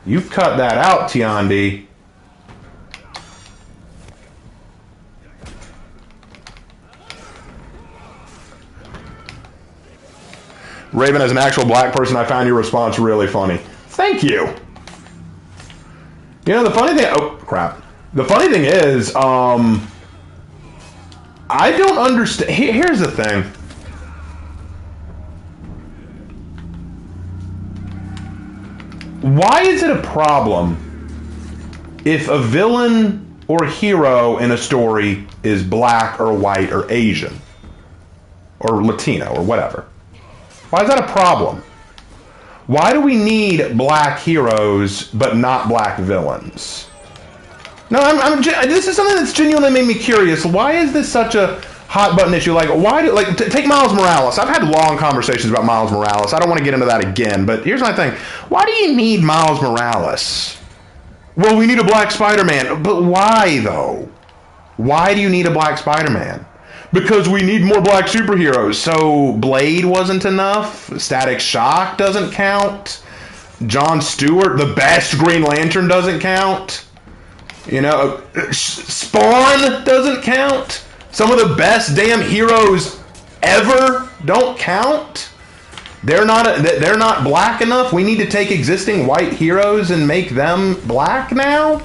You've cut that out, Tiandi. Raven, as an actual black person, I found your response really funny. Thank you. You know, the funny thing... oh, crap. The funny thing is, I don't understand. Here's the thing. Why is it a problem if a villain or hero in a story is black or white or Asian or Latino or whatever? Why is that a problem? Why do we need black heroes but not black villains? No, this is something that's genuinely made me curious. Why is this such a hot button issue? Like, why do, like, take Miles Morales. I've had long conversations about Miles Morales. I don't want to get into that again, but here's my thing. Why do you need Miles Morales? Well, we need a black Spider-Man. But why, though? Why do you need a black Spider-Man? Because we need more black superheroes. So Blade wasn't enough? Static Shock doesn't count? Jon Stewart, the best Green Lantern, doesn't count? You know, Spawn doesn't count? Some of the best damn heroes ever don't count? They're not black enough? We need to take existing white heroes and make them black now?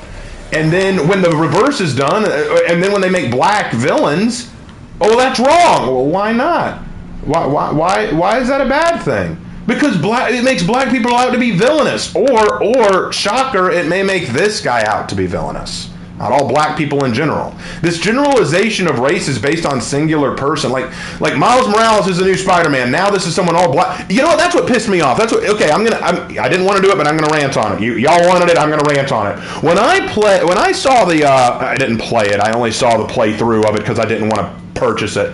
And then when the reverse is done, and then when they make black villains, oh, that's wrong. Well, why not? Why is that a bad thing? Because it makes black people out to be villainous, or shocker, it may make this guy out to be villainous. Not all black people in general. This generalization of race is based on singular person. Like Miles Morales is the new Spider-Man. Now this is someone all black. You know what? That's what pissed me off. That's what. Okay, I didn't want to do it, but I'm gonna rant on it. Y'all wanted it. I'm gonna rant on it. When I saw the, I didn't play it. I only saw the playthrough of it because I didn't want to purchase it.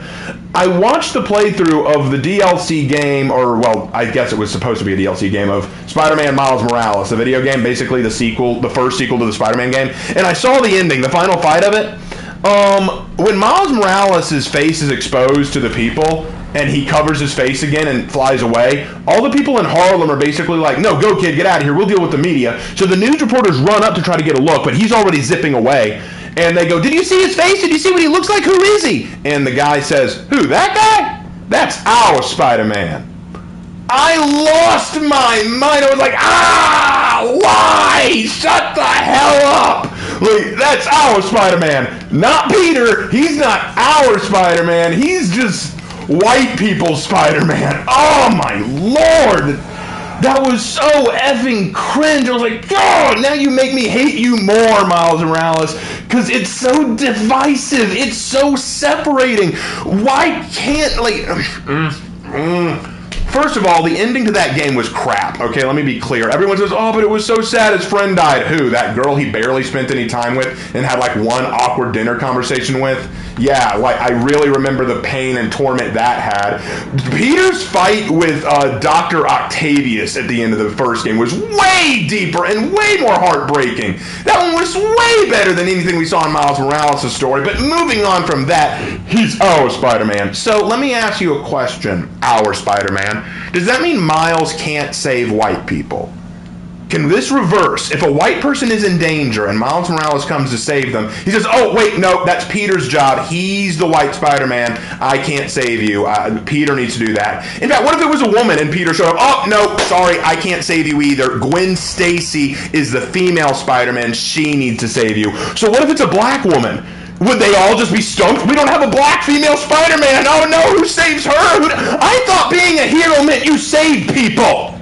I watched the playthrough of the DLC game, or well, I guess it was supposed to be a DLC game of Spider-Man Miles Morales, the video game, basically the sequel, the first sequel to the Spider-Man game. And I saw the ending, the final fight of it. When Miles Morales' face is exposed to the people, and he covers his face again and flies away, all the people in Harlem are basically like, no, go kid, get out of here, we'll deal with the media. So the news reporters run up to try to get a look, but he's already zipping away. And they go, did you see his face? Did you see what he looks like? Who is he? And the guy says, who, that guy? That's our Spider-Man. I lost my mind. I was like, why? Shut the hell up. Like, that's our Spider-Man. Not Peter. He's not our Spider-Man. He's just white people's Spider-Man. Oh, my Lord. That was so effing cringe. I was like, God, now you make me hate you more, Miles Morales, because it's so divisive. It's so separating. Why can't, like... First of all, the ending to that game was crap. Okay, let me be clear. Everyone says, oh, but it was so sad his friend died. Who? That girl he barely spent any time with and had like one awkward dinner conversation with? Yeah, like I really remember the pain and torment that had. Peter's fight with Dr. Octavius at the end of the first game was way deeper and way more heartbreaking. That one was way better than anything we saw in Miles Morales' story. But moving on from that, he's our Spider-Man. So let me ask you a question, our Spider-Man. Does that mean Miles can't save white people? Can this reverse? If a white person is in danger and Miles Morales comes to save them, he says, oh, wait, no, that's Peter's job. He's the white Spider-Man. I can't save you. Peter needs to do that. In fact, what if it was a woman and Peter showed up? Oh, no, sorry, I can't save you either. Gwen Stacy is the female Spider-Man. She needs to save you. So what if it's a black woman? Would they all just be stoked? We don't have a black female Spider-Man. Oh, no, who saves her? I thought being a hero meant you saved people.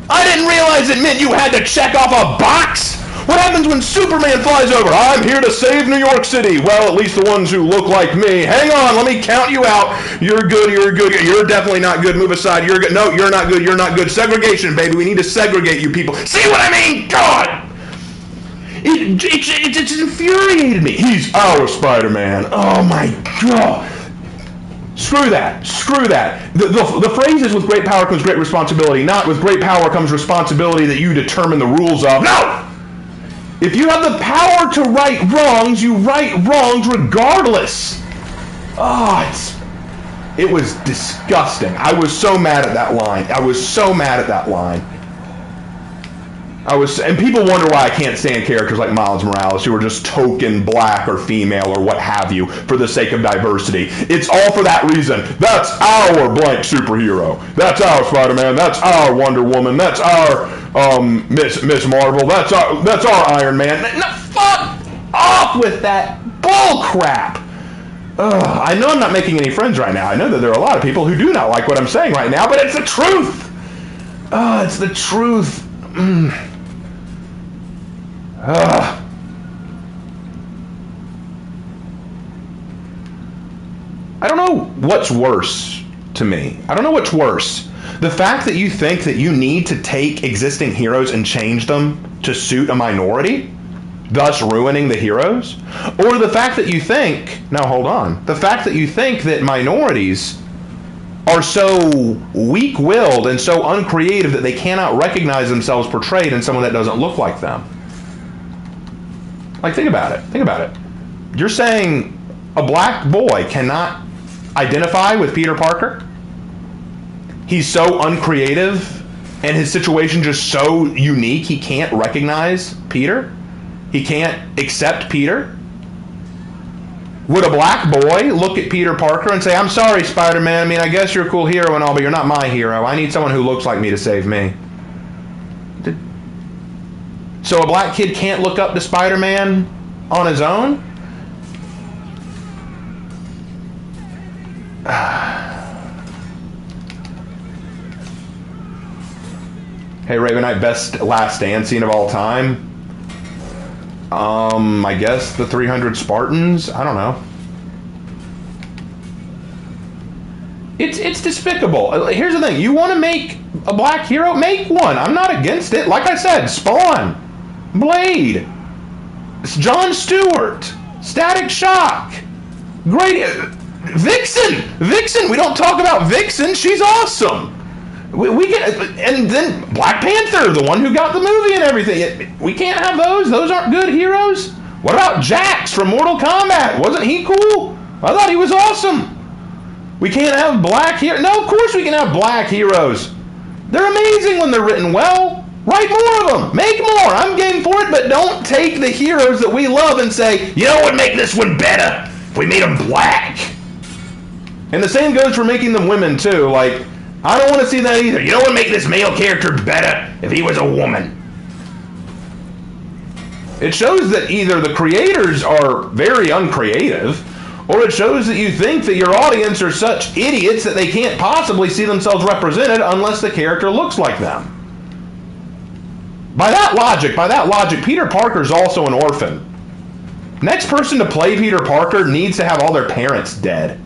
I didn't realize it meant you had to check off a box. What happens when Superman flies over? I'm here to save New York City. Well, at least the ones who look like me. Hang on, let me count you out. You're good, you're good. You're definitely not good. Move aside. You're good. No, you're not good. You're not good. Segregation, baby. We need to segregate you people. See what I mean? God! It infuriated me. He's our Spider-Man. Oh, my God. Screw that. Screw that. The phrase is with great power comes great responsibility, not with great power comes responsibility that you determine the rules of. No! If you have the power to right wrongs, you right wrongs regardless. Oh, it was disgusting. I was so mad at that line. I was so mad at that line. And people wonder why I can't stand characters like Miles Morales who are just token black or female or what have you for the sake of diversity. It's all for that reason. That's our blank superhero. That's our Spider-Man. That's our Wonder Woman. That's our Miss Marvel. That's our Iron Man. No, fuck off with that bull crap. I know I'm not making any friends right now. I know that there are a lot of people who do not like what I'm saying right now, but it's the truth. It's the truth. I don't know what's worse to me. I don't know what's worse. The fact that you think that you need to take existing heroes and change them to suit a minority? thus ruining the heroes? Or the fact that you think, now hold on, the fact that you think that minorities are so weak-willed and so uncreative that they cannot recognize themselves portrayed in someone that doesn't look like them. Like, think about it. Think about it. You're saying a black boy cannot identify with Peter Parker? He's so uncreative and his situation just so unique he can't recognize Peter? He can't accept Peter? Would a black boy look at Peter Parker and say, I'm sorry, Spider-Man, I mean, I guess you're a cool hero and all, but you're not my hero. I need someone who looks like me to save me. So a black kid can't look up to Spider-Man on his own? Hey, Ravenite, best Last Stand scene of all time? I guess the 300 Spartans? I don't know. It's despicable. Here's the thing. You want to make a black hero? Make one. I'm not against it. Like I said, Spawn, Blade, Jon Stewart, Static Shock, great. Vixen. We don't talk about Vixen. She's awesome. We get, and then Black Panther, the one who got the movie and everything. We can't have those. Those aren't good heroes. What about Jax from Mortal Kombat? Wasn't he cool? I thought he was awesome. We can't have black heroes. No, of course we can have black heroes. They're amazing when they're written well. Write more of them. Make more. I'm game for it, but don't take the heroes that we love and say, you know what would make this one better? If we made them black. And the same goes for making them women, too. Like, I don't want to see that either. You know what would make this male character better? If he was a woman. It shows that either the creators are very uncreative, or it shows that you think that your audience are such idiots that they can't possibly see themselves represented unless the character looks like them. By that logic, Peter Parker's also an orphan. Next person to play Peter Parker needs to have all their parents dead.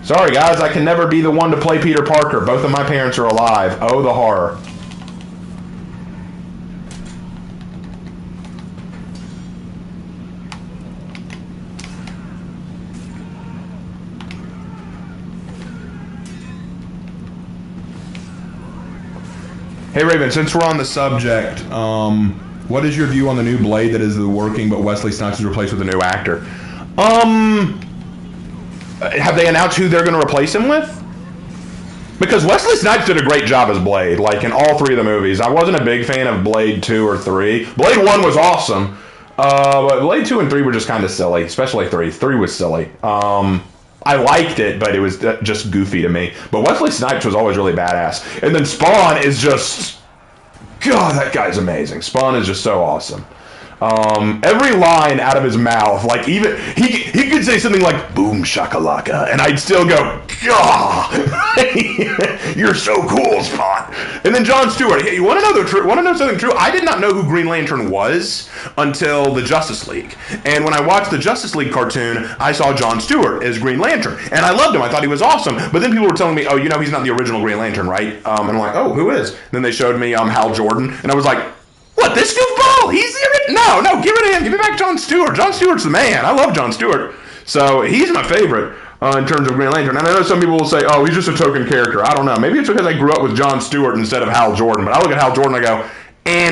Sorry guys, I can never be the one to play Peter Parker. Both of my parents are alive. Oh, the horror. Hey Raven, since we're on the subject, what is your view on the new Blade that is working but Wesley Snipes is replaced with a new actor? Have they announced who they're going to replace him with? Because Wesley Snipes did a great job as Blade, like in all three of the movies. I wasn't a big fan of Blade 2 or 3. Blade 1 was awesome, but Blade 2 and 3 were just kind of silly, especially 3. 3 was silly. I liked it, but it was just goofy to me. But Wesley Snipes was always really badass. And then Spawn is just... God, that guy's amazing. Spawn is just so awesome. Every line out of his mouth, like even he could say something like "boom shakalaka," and I'd still go, "God, you're so cool, Spawn." And then Jon Stewart. Hey, you want to know something true? I did not know who Green Lantern was until the Justice League. And when I watched the Justice League cartoon, I saw Jon Stewart as Green Lantern, and I loved him. I thought he was awesome. But then people were telling me, "Oh, you know, he's not the original Green Lantern, right?" And I'm like, "Oh, who is?" And then they showed me Hal Jordan, and I was like, "What, this goofball? He's the no, give it to him. Give me back Jon Stewart. Jon Stewart's the man. I love Jon Stewart." So he's my favorite in terms of Green Lantern. And I know some people will say, "Oh, he's just a token character." I don't know. Maybe it's because I grew up with Jon Stewart instead of Hal Jordan. But I look at Hal Jordan and I go,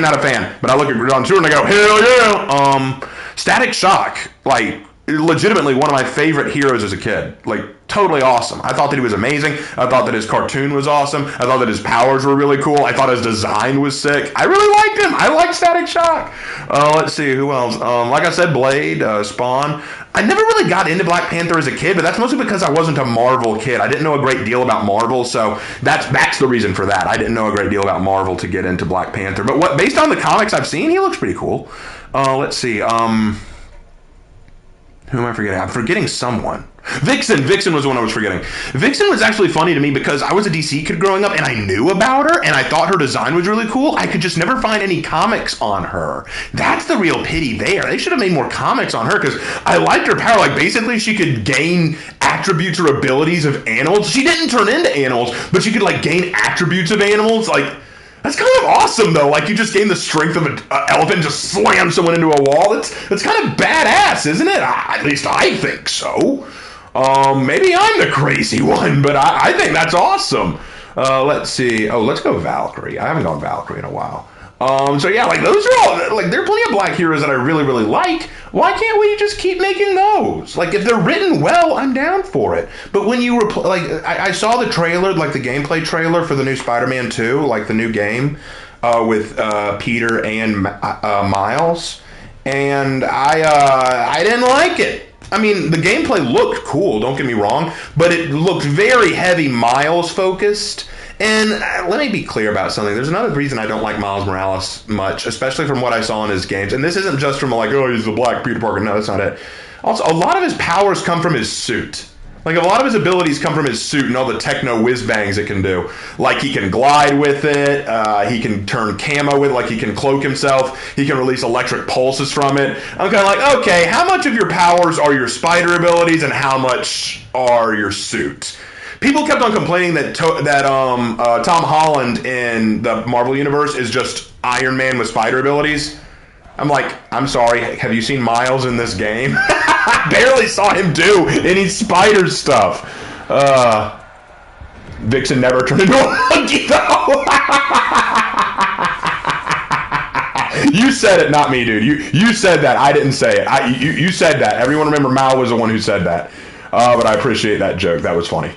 not a fan. But I look at Jon Stewart and I go, hell yeah. Static Shock, like, legitimately one of my favorite heroes as a kid. Like, totally awesome. I thought that he was amazing. I thought that his cartoon was awesome. I thought that his powers were really cool. I thought his design was sick. I really liked him. I liked Static Shock. Let's see, who else? Like I said, Blade, Spawn. I never really got into Black Panther as a kid, but that's mostly because I wasn't a Marvel kid. I didn't know a great deal about Marvel, so that's the reason for that. I didn't know a great deal about Marvel to get into Black Panther. But based on the comics I've seen, he looks pretty cool. Let's see, who am I forgetting? I'm forgetting someone. Vixen was the one I was forgetting. Vixen was actually funny to me because I was a DC kid growing up and I knew about her and I thought her design was really cool. I could just never find any comics on her. That's the real pity there. They should have made more comics on her because I liked her power. Like, basically she could gain attributes or abilities of animals. She didn't turn into animals, but she could, like, gain attributes of animals. Like, That's kind of awesome, though. Like, you just gain the strength of an elephant and just slam someone into a wall. That's kind of badass, isn't it? At least I think so. Maybe I'm the crazy one, but I think that's awesome. Let's see. Oh, let's go Valkyrie. I haven't gone Valkyrie in a while. So yeah, like those are all, like there are plenty of black heroes that I really, really like. Why can't we just keep making those? Like if they're written well, I'm down for it. But when you I saw the trailer, like the gameplay trailer for the new Spider-Man 2, like the new game with Peter and Miles, and I didn't like it. I mean, the gameplay looked cool, don't get me wrong, but it looked very heavy Miles focused. And let me be clear about something. There's another reason I don't like Miles Morales much, especially from what I saw in his games. And this isn't just from like, oh, he's the black Peter Parker. No, that's not it. Also, a lot of his powers come from his suit. Like, a lot of his abilities come from his suit and all the techno whiz-bangs it can do. Like, he can glide with it, he can turn camo with it, like he can cloak himself, he can release electric pulses from it. I'm kind of like, okay, how much of your powers are your spider abilities and how much are your suit? People kept on complaining that Tom Holland in the Marvel Universe is just Iron Man with spider abilities. I'm like, I'm sorry, have you seen Miles in this game? I barely saw him do any spider stuff. Vixen never turned into a monkey, though. You said it, not me, dude. You said that. I didn't say it. You said that. Everyone remember Mal was the one who said that. But I appreciate that joke. That was funny.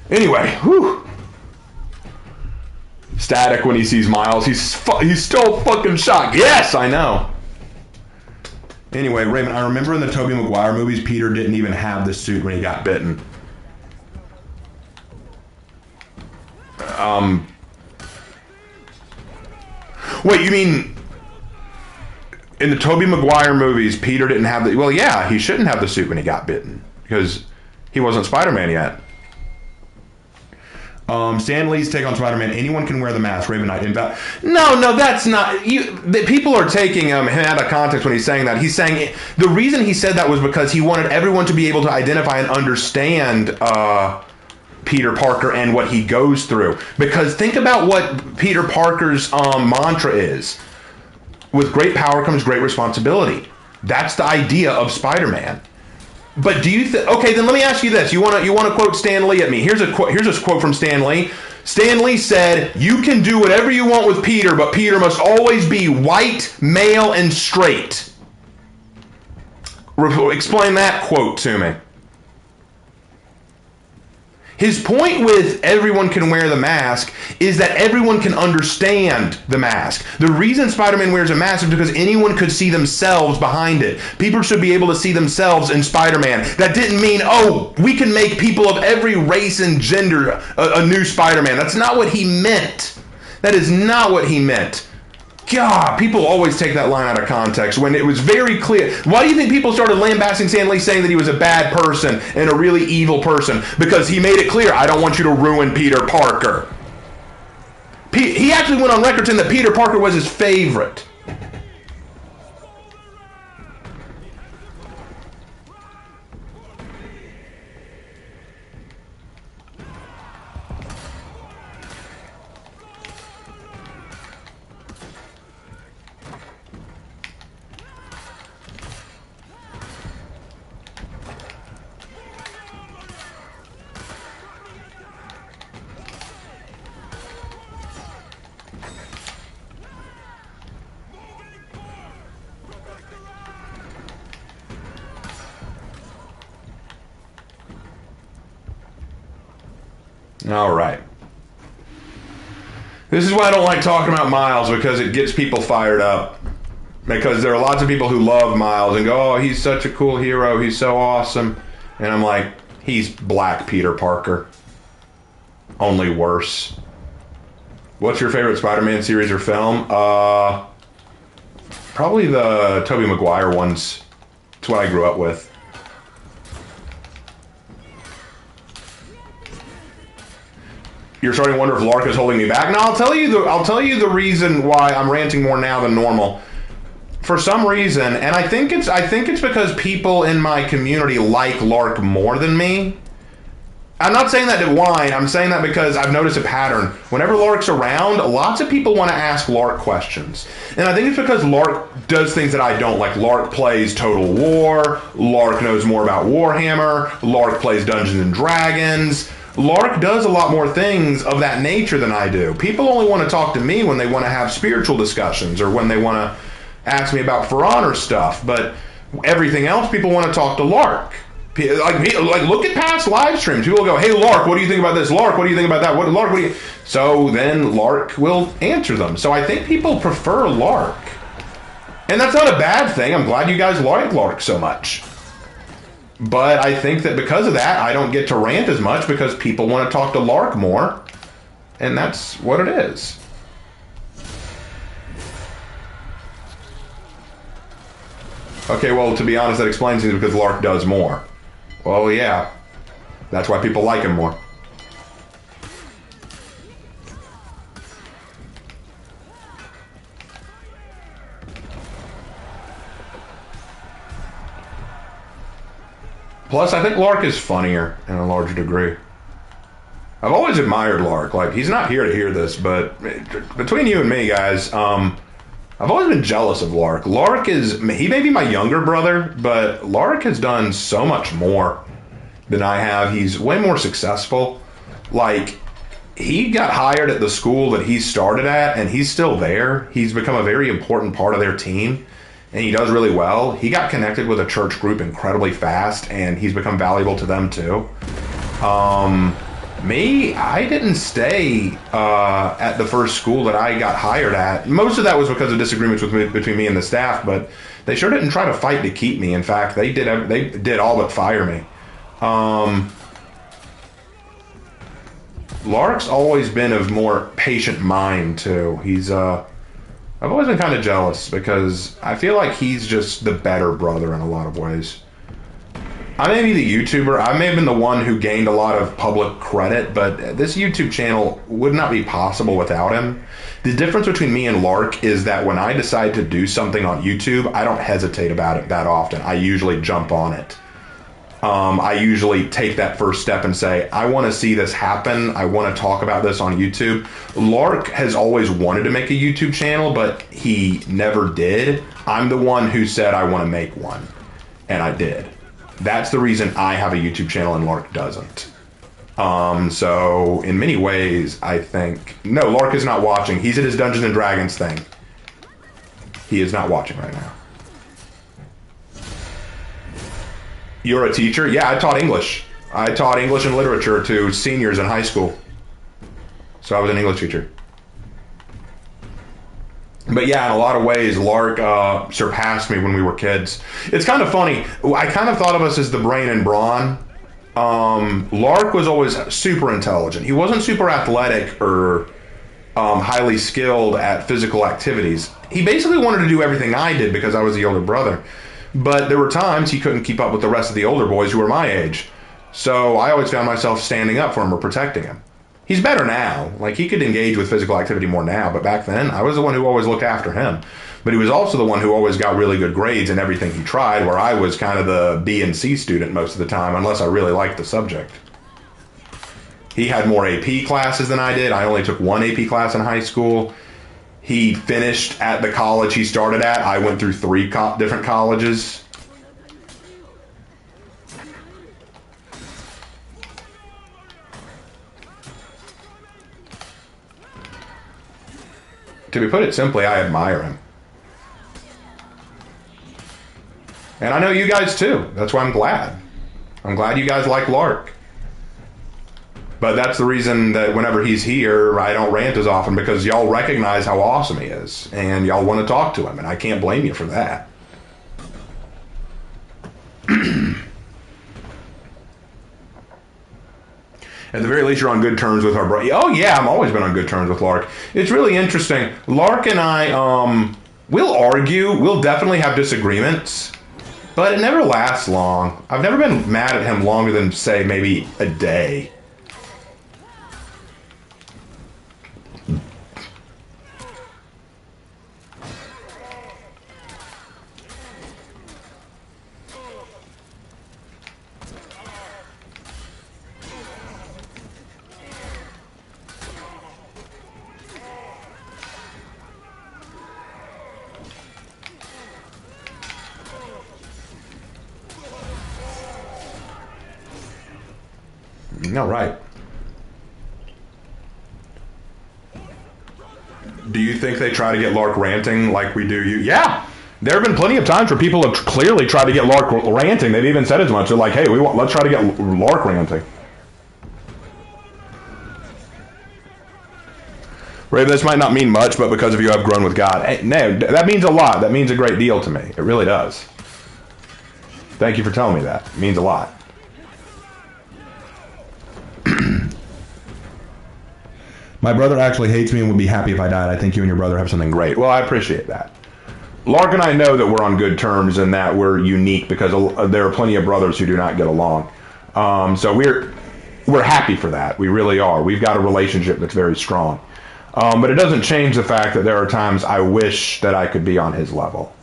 Anyway, whew. Static when he sees Miles. He's still fucking shocked. Yes, I know. Anyway, Raymond, I remember in the Tobey Maguire movies, Peter didn't even have the suit when he got bitten. Wait, you mean in the Tobey Maguire movies, Peter didn't have the... Well, yeah, he shouldn't have the suit when he got bitten because he wasn't Spider-Man yet. Stan Lee's take on Spider-Man. Anyone can wear the mask. Raven Knight. No, that's not. People are taking him out of context when he's saying that. He's saying the reason he said that was because he wanted everyone to be able to identify and understand Peter Parker and what he goes through. Because think about what Peter Parker's mantra is: with great power comes great responsibility. That's the idea of Spider-Man. But do you okay, then let me ask you this. You want to quote Stan Lee at me. Here's a quote from Stan Lee. Stan Lee said, "You can do whatever you want with Peter, but Peter must always be white, male, and straight." Explain that quote to me. His point with everyone can wear the mask is that everyone can understand the mask. The reason Spider-Man wears a mask is because anyone could see themselves behind it. People should be able to see themselves in Spider-Man. That didn't mean, oh, we can make people of every race and gender a new Spider-Man. That's not what he meant. That is not what he meant. God, people always take that line out of context when it was very clear. Why do you think people started lambasting Stan Lee, saying that he was a bad person and a really evil person? Because he made it clear, I don't want you to ruin Peter Parker. He actually went on record saying that Peter Parker was his favorite. All right. This is why I don't like talking about Miles, because it gets people fired up. Because there are lots of people who love Miles and go, oh, he's such a cool hero. He's so awesome. And I'm like, he's black Peter Parker. Only worse. What's your favorite Spider-Man series or film? Probably the Tobey Maguire ones. It's what I grew up with. You're starting to wonder if Lark is holding me back. No, I'll tell you the reason why I'm ranting more now than normal. For some reason, and I think it's because people in my community like Lark more than me. I'm not saying that to whine. I'm saying that because I've noticed a pattern. Whenever Lark's around, lots of people want to ask Lark questions. And I think it's because Lark does things that I don't. Like, Lark plays Total War. Lark knows more about Warhammer. Lark plays Dungeons and Dragons. Lark does a lot more things of that nature than I do. People only want to talk to me when they want to have spiritual discussions or when they want to ask me about For Honor stuff. But everything else, people want to talk to Lark. Like look at past live streams. People will go, "Hey, Lark, what do you think about this? Lark, what do you think about that? Lark, what do you?" So then Lark will answer them. So I think people prefer Lark, and that's not a bad thing. I'm glad you guys like Lark so much. But I think that because of that, I don't get to rant as much because people want to talk to Lark more, and that's what it is. Okay, well, to be honest, that explains things because Lark does more. Well, yeah. That's why people like him more. Plus, I think Lark is funnier in a larger degree. I've always admired Lark. Like, he's not here to hear this, but between you and me, guys, I've always been jealous of Lark. He may be my younger brother, but Lark has done so much more than I have. He's way more successful. Like, he got hired at the school that he started at, and he's still there. He's become a very important part of their team, and he does really well. He got connected with a church group incredibly fast, and he's become valuable to them too. Me, I didn't stay at the first school that I got hired at. Most of that was because of disagreements between me and the staff, but they sure didn't try to fight to keep me. In fact, they did all but fire me. Lark's always been of more patient mind too. I've always been kind of jealous because I feel like he's just the better brother in a lot of ways. I may be the YouTuber. I may have been the one who gained a lot of public credit, but this YouTube channel would not be possible without him. The difference between me and Lark is that when I decide to do something on YouTube, I don't hesitate about it that often. I usually jump on it. I usually take that first step and say, I want to see this happen. I want to talk about this on YouTube. Lark has always wanted to make a YouTube channel, but he never did. I'm the one who said I want to make one, and I did. That's the reason I have a YouTube channel and Lark doesn't. So in many ways, I think... No, Lark is not watching. He's at his Dungeons and Dragons thing. He is not watching right now. You're a teacher? Yeah, I taught English. I taught English and literature to seniors in high school. So I was an English teacher. But yeah, in a lot of ways, Lark surpassed me when we were kids. It's kind of funny. I kind of thought of us as the brain and brawn. Lark was always super intelligent. He wasn't super athletic or highly skilled at physical activities. He basically wanted to do everything I did because I was the older brother. But there were times he couldn't keep up with the rest of the older boys who were my age. So I always found myself standing up for him or protecting him. He's better now. Like, he could engage with physical activity more now, but back then, I was the one who always looked after him. But he was also the one who always got really good grades in everything he tried, where I was kind of the B and C student most of the time, unless I really liked the subject. He had more AP classes than I did. I only took one AP class in high school. He finished at the college he started at. I went through 3 different colleges. To be put it simply, I admire him. And I know you guys too. That's why I'm glad. I'm glad you guys like Lark. But that's the reason that whenever he's here, I don't rant as often, because y'all recognize how awesome he is. And y'all want to talk to him, and I can't blame you for that. At the very least, you're on good terms with our brother. Oh, yeah, I've always been on good terms with Lark. It's really interesting. Lark and I, we'll argue. We'll definitely have disagreements. But it never lasts long. I've never been mad at him longer than, say, maybe a day. No, right. Do you think they try to get Lark ranting like we do you? Yeah. There have been plenty of times where people have clearly tried to get Lark ranting. They've even said as much. They're like, hey, let's try to get Lark ranting. Raven, this might not mean much, but because of you, I've grown with God. Hey, no, that means a lot. That means a great deal to me. It really does. Thank you for telling me that. It means a lot. My brother actually hates me and would be happy if I died. I think you and your brother have something great. Well, I appreciate that. Lark and I know that we're on good terms and that we're unique because there are plenty of brothers who do not get along. So we're happy for that. We really are. We've got a relationship that's very strong. But it doesn't change the fact that there are times I wish that I could be on his level.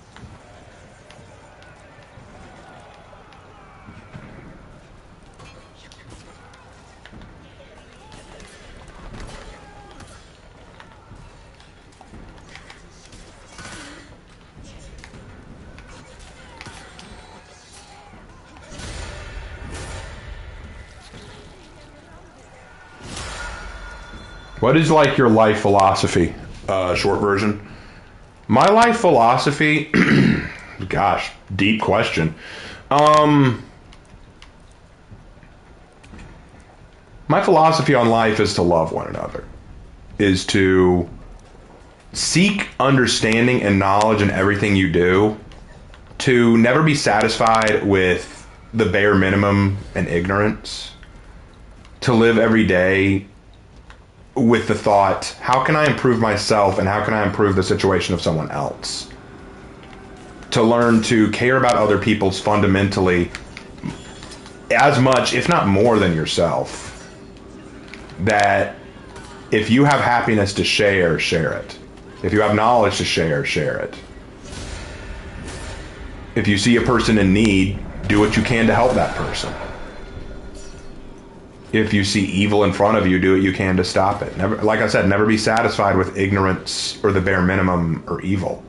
What is like your life philosophy? Short version. My life philosophy, gosh, deep question. My philosophy on life is to love one another, is to seek understanding and knowledge in everything you do, to never be satisfied with the bare minimum and ignorance, to live every day with the thought, how can I improve myself and how can I improve the situation of someone else? To learn to care about other people's fundamentally as much, if not more than yourself. That if you have happiness to share, share it. If you have knowledge to share, share it. If you see a person in need, do what you can to help that person. If you see evil in front of you, do what you can to stop it. Never, like I said, never be satisfied with ignorance or the bare minimum or evil.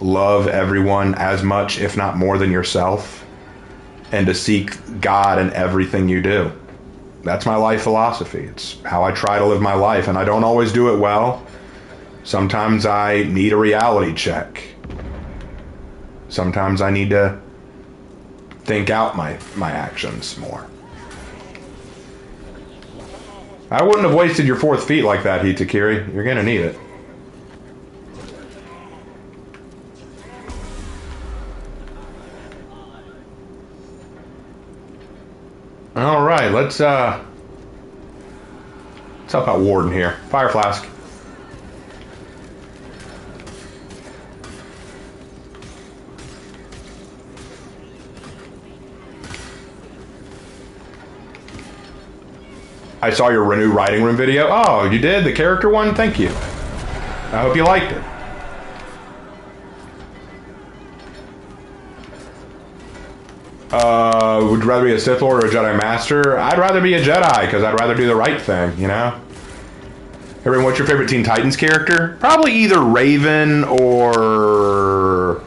Love everyone as much, if not more than yourself, and to seek God in everything you do. That's my life philosophy. It's how I try to live my life, and I don't always do it well. Sometimes I need a reality check. Sometimes I need to think out my actions more. I wouldn't have wasted your 4th feet like that, Hitakiri. You're gonna need it. All right, let's help out Warden here. Fire flask. I saw your Renew Writing Room video. Oh, you did? The character one? Thank you. I hope you liked it. Would you rather be a Sith Lord or a Jedi Master? I'd rather be a Jedi, because I'd rather do the right thing, you know? Everyone, what's your favorite Teen Titans character? Probably either Raven or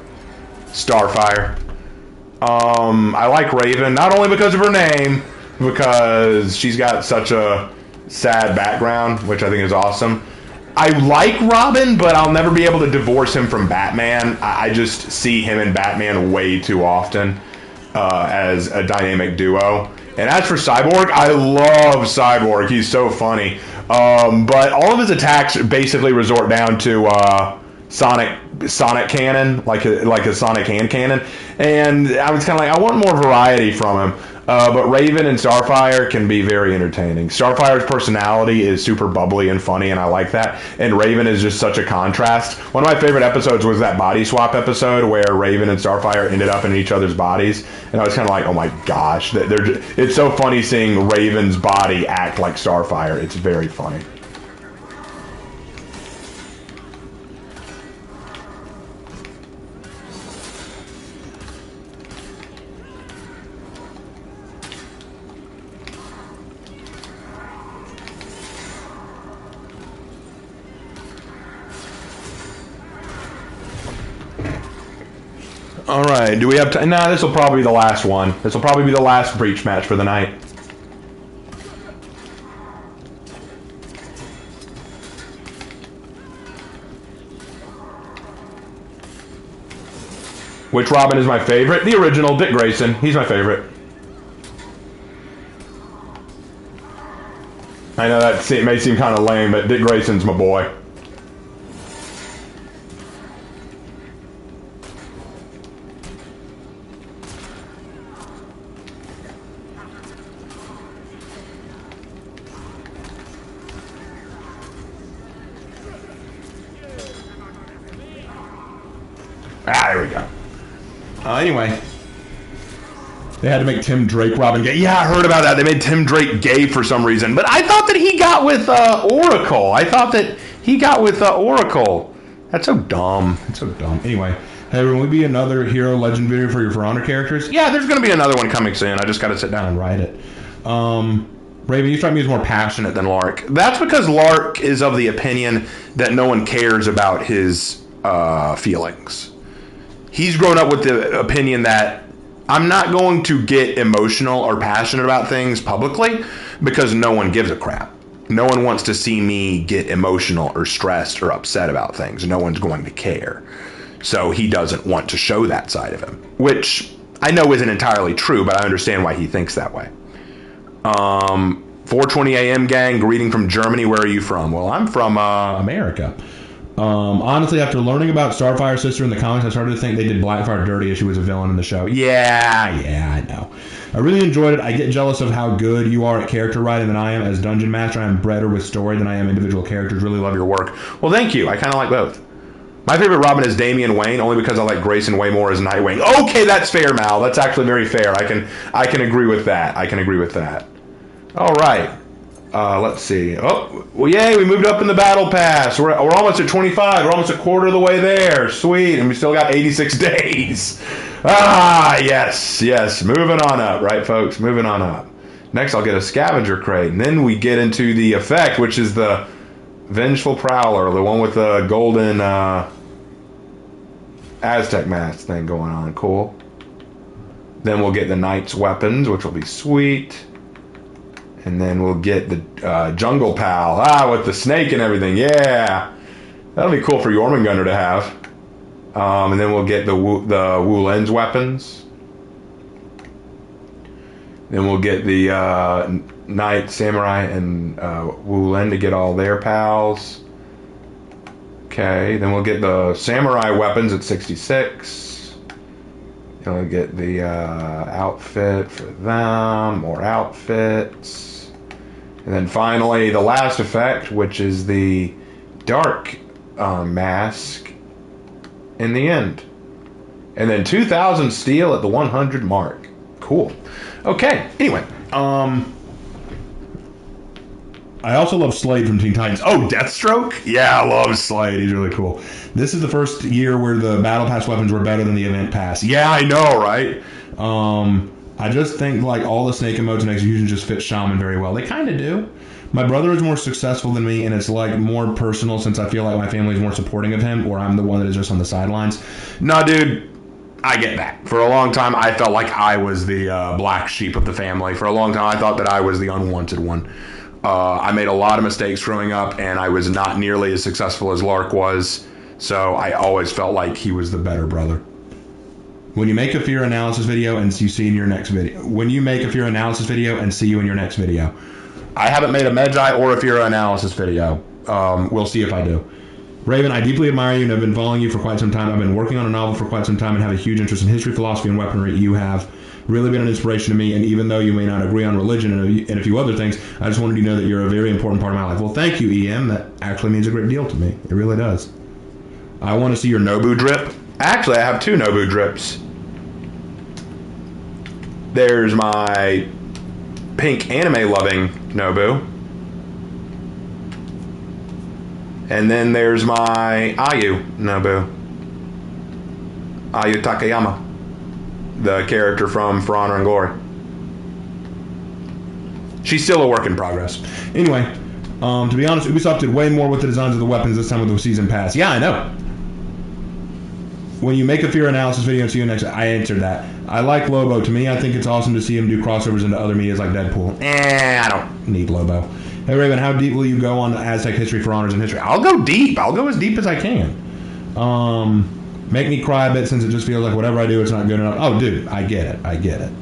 Starfire. I like Raven, not only because of her name, because she's got such a sad background, which I think is awesome. I like Robin, but I'll never be able to divorce him from Batman. I just see him and Batman way too often as a dynamic duo. And as for Cyborg, I love Cyborg. He's so funny. But all of his attacks basically resort down to Sonic cannon, like a Sonic hand cannon. And I was kind of like, I want more variety from him. But Raven and Starfire can be very entertaining. Starfire's personality is super bubbly and funny, and I like that. And Raven is just such a contrast. One of my favorite episodes was that body swap episode where Raven and Starfire ended up in each other's bodies. And I was kind of like, oh my gosh. It's so funny seeing Raven's body act like Starfire. It's very funny. All right, do we have time? Nah, this will probably be the last one. This will probably be the last breach match for the night. Which Robin is my favorite? The original, Dick Grayson. He's my favorite. I know that may seem kind of lame, but Dick Grayson's my boy. There we go. Anyway. They had to make Tim Drake Robin gay. Yeah, I heard about that. They made Tim Drake gay for some reason. But I thought that he got with Oracle. I thought that he got with Oracle. That's so dumb. It's so dumb. Anyway. Hey, will we be another Hero Legend video for your For Honor characters? Yeah, there's going to be another one coming soon. I just got to sit down and write it. Raven, you strike me as more passionate than Lark. That's because Lark is of the opinion that no one cares about his feelings. He's grown up with the opinion that I'm not going to get emotional or passionate about things publicly because no one gives a crap. No one wants to see me get emotional or stressed or upset about things. No one's going to care. So he doesn't want to show that side of him, which I know isn't entirely true, but I understand why he thinks that way. 4:20 a.m. gang, greeting from Germany. Where are you from? Well, I'm from America. Honestly, after learning about Starfire's sister in the comics, I started to think they did Blackfire dirty as she was a villain in the show. Yeah, I know. I really enjoyed it. I get jealous of how good you are at character writing than I am as Dungeon Master. I am better with story than I am individual characters. Really love your work. Well, thank you. I kind of like both. My favorite Robin is Damian Wayne, only because I like Grayson way more as Nightwing. Okay, that's fair, Mal. That's actually very fair. I can agree with that. I can agree with that. All right. Let's see. Oh, well, yay, we moved up in the battle pass. We're almost at 25. We're almost a quarter of the way there. Sweet. And we still got 86 days. Yes. Moving on up, right, folks? Moving on up. Next, I'll get a scavenger crate. And then we get into the effect, which is the Vengeful Prowler, the one with the golden Aztec mask thing going on. Cool. Then we'll get the Knight's weapons, which will be sweet. And then we'll get the Jungle Pal. With the snake and everything. Yeah. That'll be cool for Jormungandr to have. And then we'll get the Wu Len's weapons. Then we'll get the Knight, Samurai, and Wu Len to get all their pals. Okay. Then we'll get the Samurai weapons at 66. Then we'll get the outfit for them. More outfits. And then finally, the last effect, which is the dark mask in the end. And then 2,000 steel at the 100 mark. Cool. Okay, anyway. I also love Slade from Teen Titans. Oh, Deathstroke? Yeah, I love Slade. He's really cool. This is the first year where the Battle Pass weapons were better than the Event Pass. Yeah, I know, right? I just think like all the snake emotes and executions just fit Shaman very well. They kind of do. My brother is more successful than me, and it's like more personal since I feel like my family is more supporting of him, or I'm the one that is just on the sidelines. No, dude, I get that. For a long time, I felt like I was the black sheep of the family. For a long time, I thought that I was the unwanted one. I made a lot of mistakes growing up, and I was not nearly as successful as Lark was, so I always felt like he was the better brother. When you make a fear analysis video and you see in your next video. When you make a fear analysis video and see you in your next video. I haven't made a Medjai or a fear analysis video. We'll see if I do. Raven, I deeply admire you and have been following you for quite some time. I've been working on a novel for quite some time and have a huge interest in history, philosophy, and weaponry. You have really been an inspiration to me, and even though you may not agree on religion and a few other things, I just wanted you to know that you're a very important part of my life. Well, thank you, EM. That actually means a great deal to me. It really does. I want to see your Nobu drip. Actually, I have two Nobu drips. There's my pink anime-loving Nobu. And then there's my Ayu Nobu. Ayu Takayama. The character from For Honor and Glory. She's still a work in progress. Anyway, to be honest, Ubisoft did way more with the designs of the weapons this time with the season pass. Yeah, I know. When you make a fear analysis video and see you next, I answered that. I like Lobo. To me, I think it's awesome to see him do crossovers into other medias like Deadpool. I don't need Lobo. Hey, Raven, how deep will you go on Aztec history, For Honors, and history? I'll go deep. I'll go as deep as I can. Make me cry a bit since it just feels like whatever I do, it's not good enough. Oh, dude, I get it. I get it.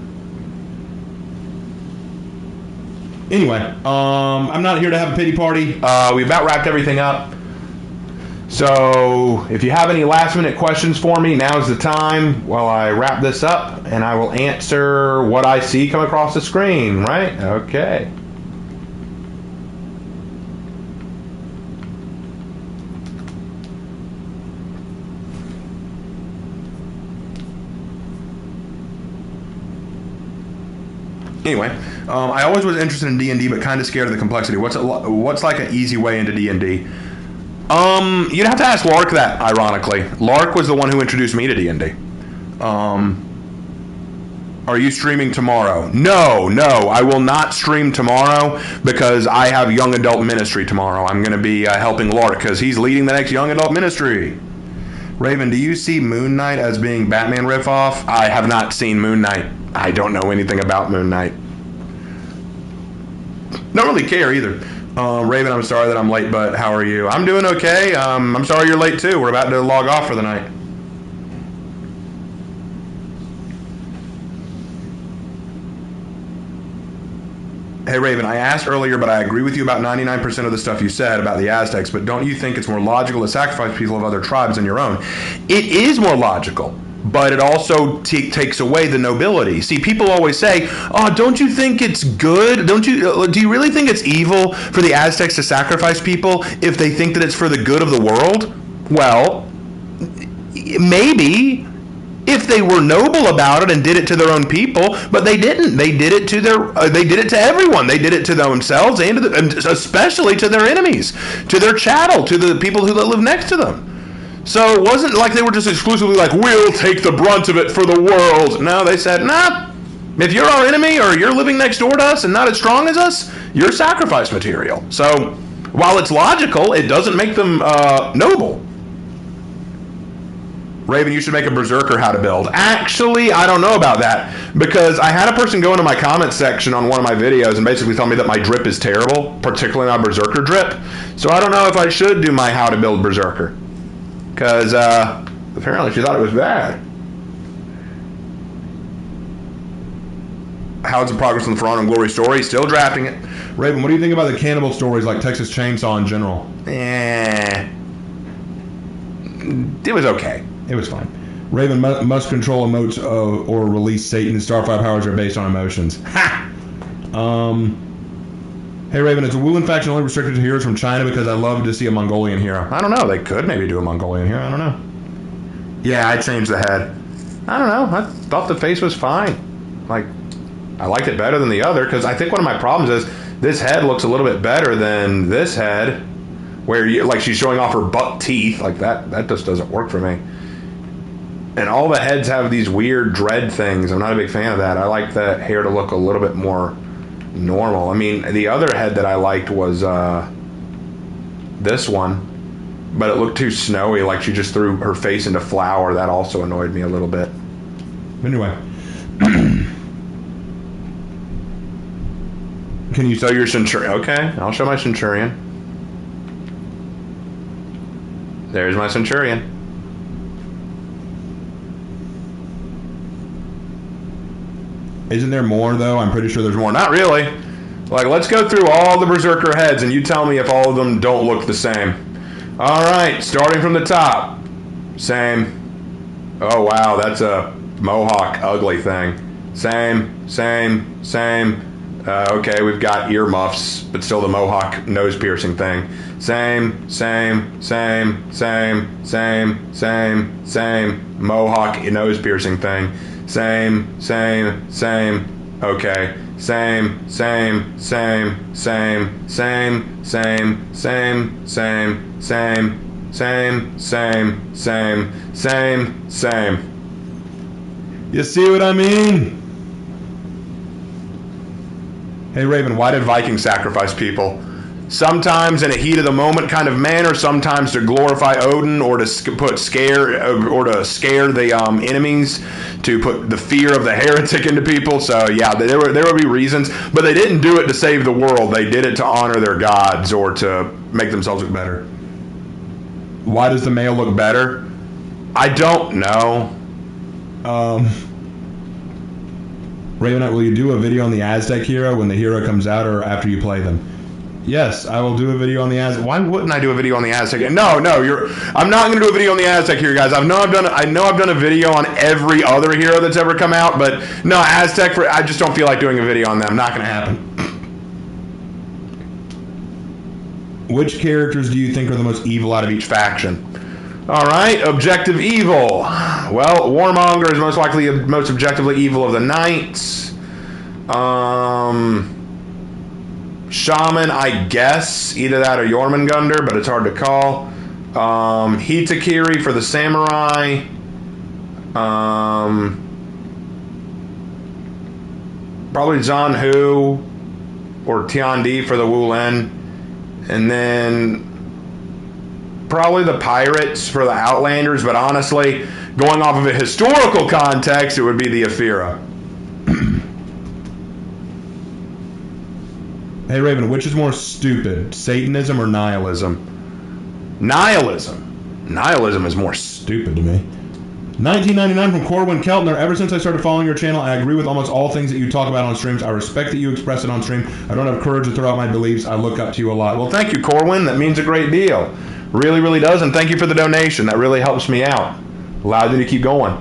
Anyway, I'm not here to have a pity party. We about wrapped everything up. So if you have any last minute questions for me, now's the time while I wrap this up, and I will answer what I see come across the screen, right? Okay. Anyway, I always was interested in D&D, but kind of scared of the complexity. What's like an easy way into D&D? You'd have to ask Lark that, ironically. Lark was the one who introduced me to D&D. Are you streaming tomorrow? No, I will not stream tomorrow because I have young adult ministry tomorrow. I'm going to be helping Lark because he's leading the next young adult ministry. Raven, do you see Moon Knight as being Batman ripoff? I have not seen Moon Knight. I don't know anything about Moon Knight. Don't really care either. Raven, I'm sorry that I'm late, but how are you? I'm doing okay. I'm sorry you're late too. We're about to log off for the night. Hey Raven, I asked earlier, but I agree with you about 99% of the stuff you said about the Aztecs, but don't you think it's more logical to sacrifice people of other tribes than your own? It is more logical, but it also takes away the nobility. See, people always say, oh, don't you think it's good? Do you really think it's evil for the Aztecs to sacrifice people if they think that it's for the good of the world? Well, maybe, if they were noble about it and did it to their own people, but they didn't. They did it to they did it to everyone. They did it to themselves and especially to their enemies, to their chattel, to the people who live next to them. So it wasn't like they were just exclusively like, we'll take the brunt of it for the world. No, they said, nah, if you're our enemy or you're living next door to us and not as strong as us, you're sacrifice material. So while it's logical, it doesn't make them noble. Raven, you should make a berserker how to build. Actually, I don't know about that because I had a person go into my comments section on one of my videos and basically tell me that my drip is terrible, particularly my berserker drip. So I don't know if I should do my how to build berserker because apparently she thought it was bad. How's the progress on the For Honor and Glory story? Still drafting it. Raven, what do you think about the cannibal stories like Texas Chainsaw in general? It was okay. It was fine. Raven must control emotes or release Satan. Starfire powers are based on emotions. Ha! Hey Raven, is the Wulin faction only restricted to heroes from China? Because I'd love to see a Mongolian hero. I don't know. They could maybe do a Mongolian hero. I don't know. Yeah, I changed the head. I don't know. I thought the face was fine. Like, I liked it better than the other because I think one of my problems is this head looks a little bit better than this head, where like she's showing off her buck teeth. Like that just doesn't work for me. And all the heads have these weird dread things. I'm not a big fan of that. I like the hair to look a little bit more normal. I mean, the other head that I liked was this one, but it looked too snowy, like she just threw her face into flour. That also annoyed me a little bit. Anyway. Can you show your Centurion? Okay, I'll show my Centurion. There's my Centurion. Isn't there more, though? I'm pretty sure there's more. Not really. Like, let's go through all the Berserker heads, and you tell me if all of them don't look the same. All right, starting from the top. Same. Oh, wow, that's a mohawk ugly thing. Same. Okay, we've got earmuffs, but still the mohawk nose piercing thing. Same. Mohawk nose piercing thing. Same. Okay. Same. You see what I mean? Hey Raven, why did Vikings sacrifice people? Sometimes in a heat of the moment kind of manner, sometimes to glorify Odin or to scare the enemies, to put the fear of the heretic into people. So yeah, there would be reasons, but they didn't do it to save the world. They did it to honor their gods or to make themselves look better. Why does the male look better? I don't know. Raven, will you do a video on the Aztec hero when the hero comes out or after you play them? Yes, I will do a video on the Aztec. Why wouldn't I do a video on the Aztec? No, I'm not going to do a video on the Aztec hero, guys. I know I've done a video on every other hero that's ever come out, but no, Aztec, I just don't feel like doing a video on them. Not going to happen. Which characters do you think are the most evil out of each faction? All right, objective evil. Well, Warmonger is most likely most objectively evil of the knights. Shaman, I guess, either that or Jormungandr, but it's hard to call. Hitakiri for the samurai. Probably Zhan Hu or Tian Di for the Wulin. And then probably the pirates for the Outlanders, but honestly, going off of a historical context, it would be the Aphira. Hey Raven, which is more stupid, Satanism or nihilism? Nihilism. Nihilism is more Stupid to me. 1999 from Corwin Keltner. Ever since I started following your channel, I agree with almost all things that you talk about on streams. I respect that you express it on stream. I don't have courage to throw out my beliefs. I look up to you a lot. Well, thank you, Corwin. That means a great deal. Really, really does. And thank you for the donation. That really helps me out. Allows me to keep going.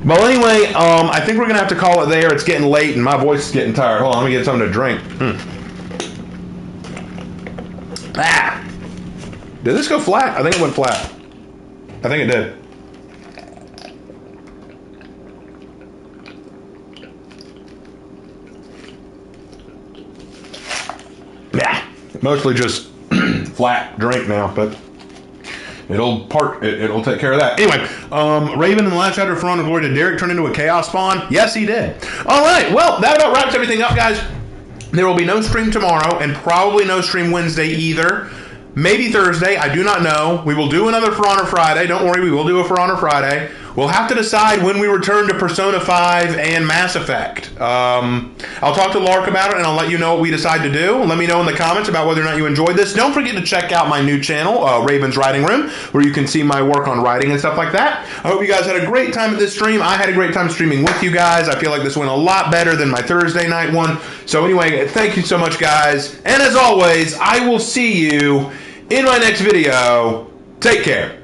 Well, anyway, I think we're going to have to call it there. It's getting late and my voice is getting tired. Hold on, let me get something to drink. Ah! Did this go flat? I think it went flat. I think it did. Yeah, mostly just flat drink now, but it'll take care of that. Anyway, Raven in the last chapter of For Honor Glory, did Derek turn into a chaos spawn? Yes, he did. All right, well, that about wraps everything up, guys. There will be no stream tomorrow and probably no stream Wednesday either. Maybe Thursday, I do not know. We will do another For Honor Friday. Don't worry, we will do a For Honor Friday. We'll have to decide when we return to Persona 5 and Mass Effect. I'll talk to Lark about it, and I'll let you know what we decide to do. Let me know in the comments about whether or not you enjoyed this. Don't forget to check out my new channel, Raven's Writing Room, where you can see my work on writing and stuff like that. I hope you guys had a great time at this stream. I had a great time streaming with you guys. I feel like this went a lot better than my Thursday night one. So anyway, thank you so much, guys. And as always, I will see you in my next video. Take care.